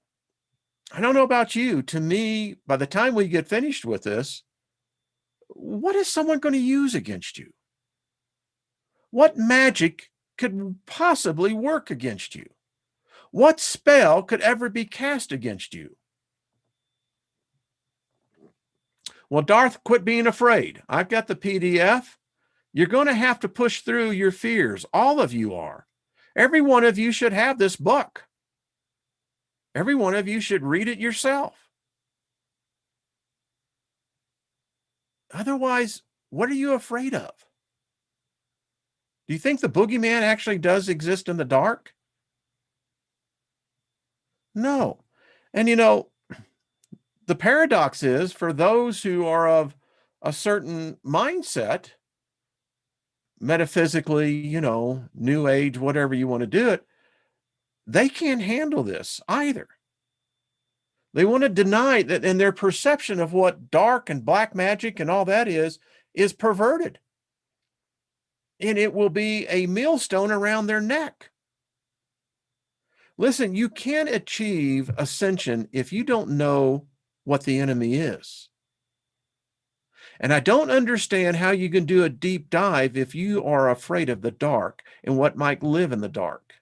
I don't know about you. To me, by the time we get finished with this, what is someone going to use against you? What magic could possibly work against you? What spell could ever be cast against you? Well, Darth, quit being afraid. I've got the PDF. You're going to have to push through your fears. All of you are. Every one of you should have this book. Every one of you should read it yourself. Otherwise, what are you afraid of? Do you think the boogeyman actually does exist in the dark? No. And you know, the paradox is, for those who are of a certain mindset, metaphysically, new age, whatever you want to do it, they can't handle this either. They want to deny that, and their perception of what dark and black magic and all that is perverted. And it will be a millstone around their neck. Listen, you can't achieve ascension if you don't know what the enemy is. And I don't understand how you can do a deep dive if you are afraid of the dark and what might live in the dark,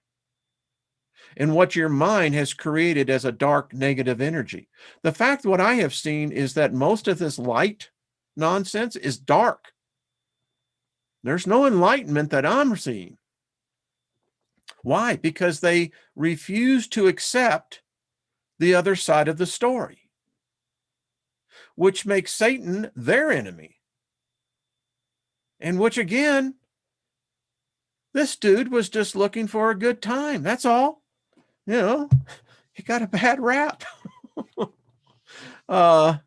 and what your mind has created as a dark negative energy. The fact what I have seen is that most of this light nonsense is dark. There's no enlightenment that I'm seeing. Why? Because they refuse to accept the other side of the story, which makes Satan their enemy. And which, again, this dude was just looking for a good time. That's all. He got a bad rap. I'm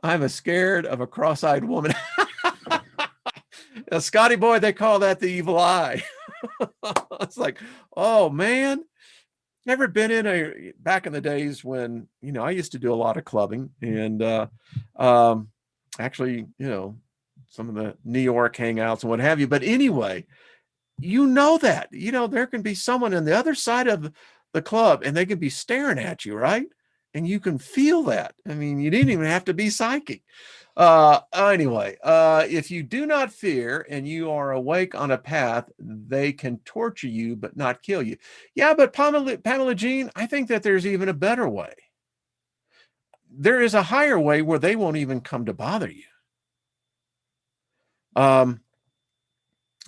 a scared of a cross-eyed woman. Scotty boy, they call that the evil eye. It's like, oh man, never been in back in the days when, I used to do a lot of clubbing, and actually, some of the New York hangouts and what have you. But anyway, that, there can be someone on the other side of the club and they could be staring at you, right? And you can feel that. I mean, you didn't even have to be psychic. Anyway, if you do not fear and you are awake on a path, they can torture you but not kill you. Yeah, but Pamela Jean, I think that there's even a better way. There is a higher way where they won't even come to bother you.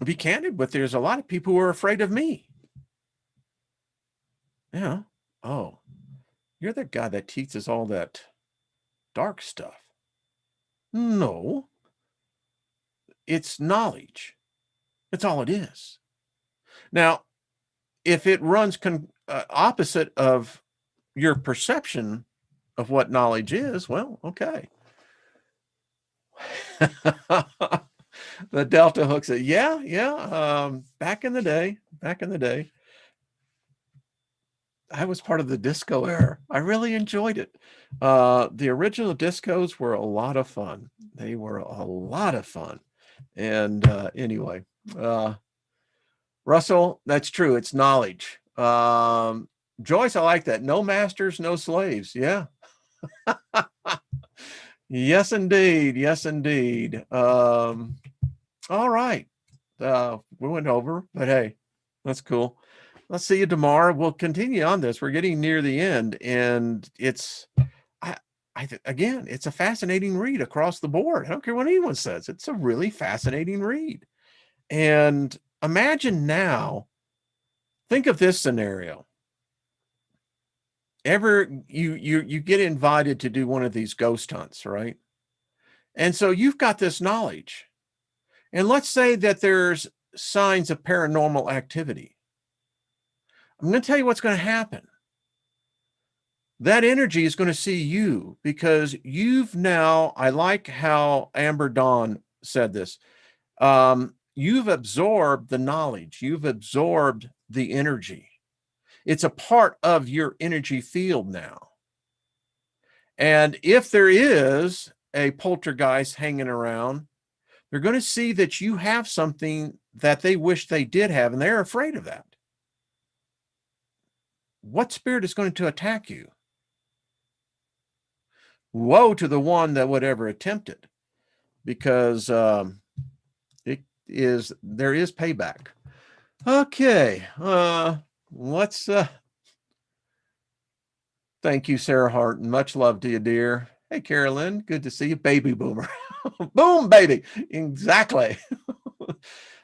Be candid with, there's a lot of people who are afraid of me. Yeah. Oh, you're the guy that teaches all that dark stuff. No, it's knowledge. That's all it is. Now, if it runs opposite of your perception of what knowledge is, well, okay. The Delta Hook said, yeah. Back in the day, I was part of the disco era. I really enjoyed it. The original discos were a lot of fun. They were a lot of fun. And anyway, Russell, that's true. It's knowledge. Joyce, I like that. No masters, no slaves. Yeah. Yes, indeed. Yes, indeed. All right. We went over, but hey, that's cool. Let's see you tomorrow. We'll continue on this. We're getting near the end, and it's, again, it's a fascinating read across the board. I don't care what anyone says. It's a really fascinating read. And imagine now, think of this scenario. You get invited to do one of these ghost hunts, right? And so you've got this knowledge. And let's say that there's signs of paranormal activity. I'm going to tell you what's going to happen. That energy is going to see you because you've now, I like how Amber Dawn said this. You've absorbed the knowledge. You've absorbed the energy. It's a part of your energy field now. And if there is a poltergeist hanging around, they're going to see that you have something that they wish they did have, and they're afraid of that. What spirit is going to attack you? Woe to the one that would ever attempt it, because there is payback. Okay, let's thank you, Sarah Hart, and much love to you, dear. Hey, Carolyn, good to see you, baby boomer. Boom, baby, exactly.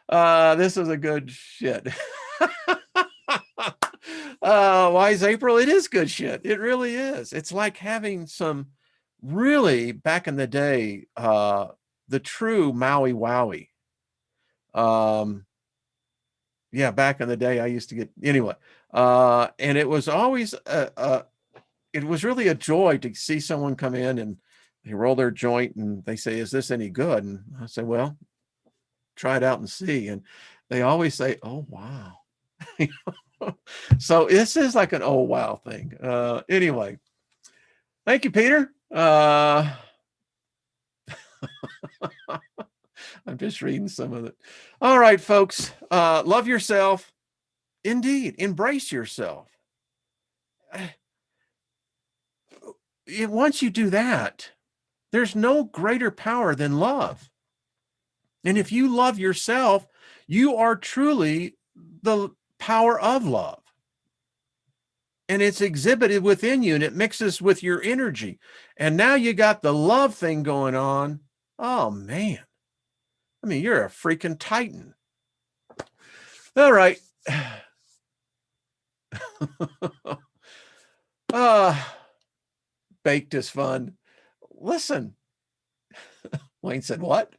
This is a good shit. Wise April, it is good shit. It really is. It's like having some really, back in the day, the true Maui Wowie. Yeah, back in the day, I used to get, anyway, and it was always, it was really a joy to see someone come in and they roll their joint and they say, is this any good? And I say, well, try it out and see. And they always say, oh, wow. So this is like an oh, wow thing. Anyway, thank you, Peter. I'm just reading some of it. All right, folks, love yourself. Indeed, embrace yourself. Once you do that, there's no greater power than love. And if you love yourself, you are truly the power of love. And it's exhibited within you and it mixes with your energy. And now you got the love thing going on. Oh, man. I mean, you're a freaking titan. All right. Baked is fun. Listen. Wayne said, what?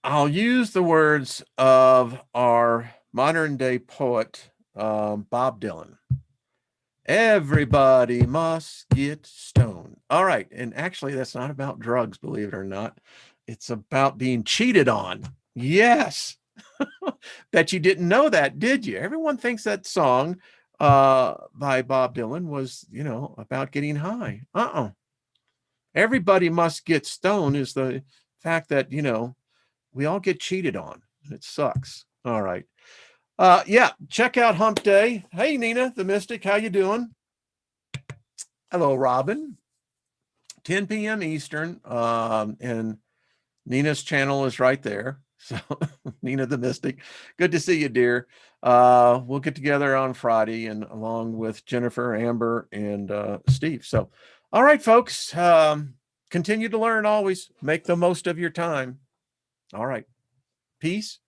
I'll use the words of our modern day poet, Bob Dylan. Everybody must get stoned. All right. And actually, that's not about drugs, believe it or not. It's about being cheated on. Yes. Bet you didn't know that, did you? Everyone thinks that song by Bob Dylan was, about getting high. Everybody must get stoned is the fact that, we all get cheated on. It sucks. All right. Yeah, check out Hump Day. Hey, Nina, the Mystic, how you doing? Hello, Robin. 10 p.m. Eastern, and Nina's channel is right there. So, Nina the Mystic, good to see you, dear. We'll get together on Friday, and along with Jennifer, Amber, and Steve. So, all right, folks, continue to learn always. Make the most of your time. All right. Peace.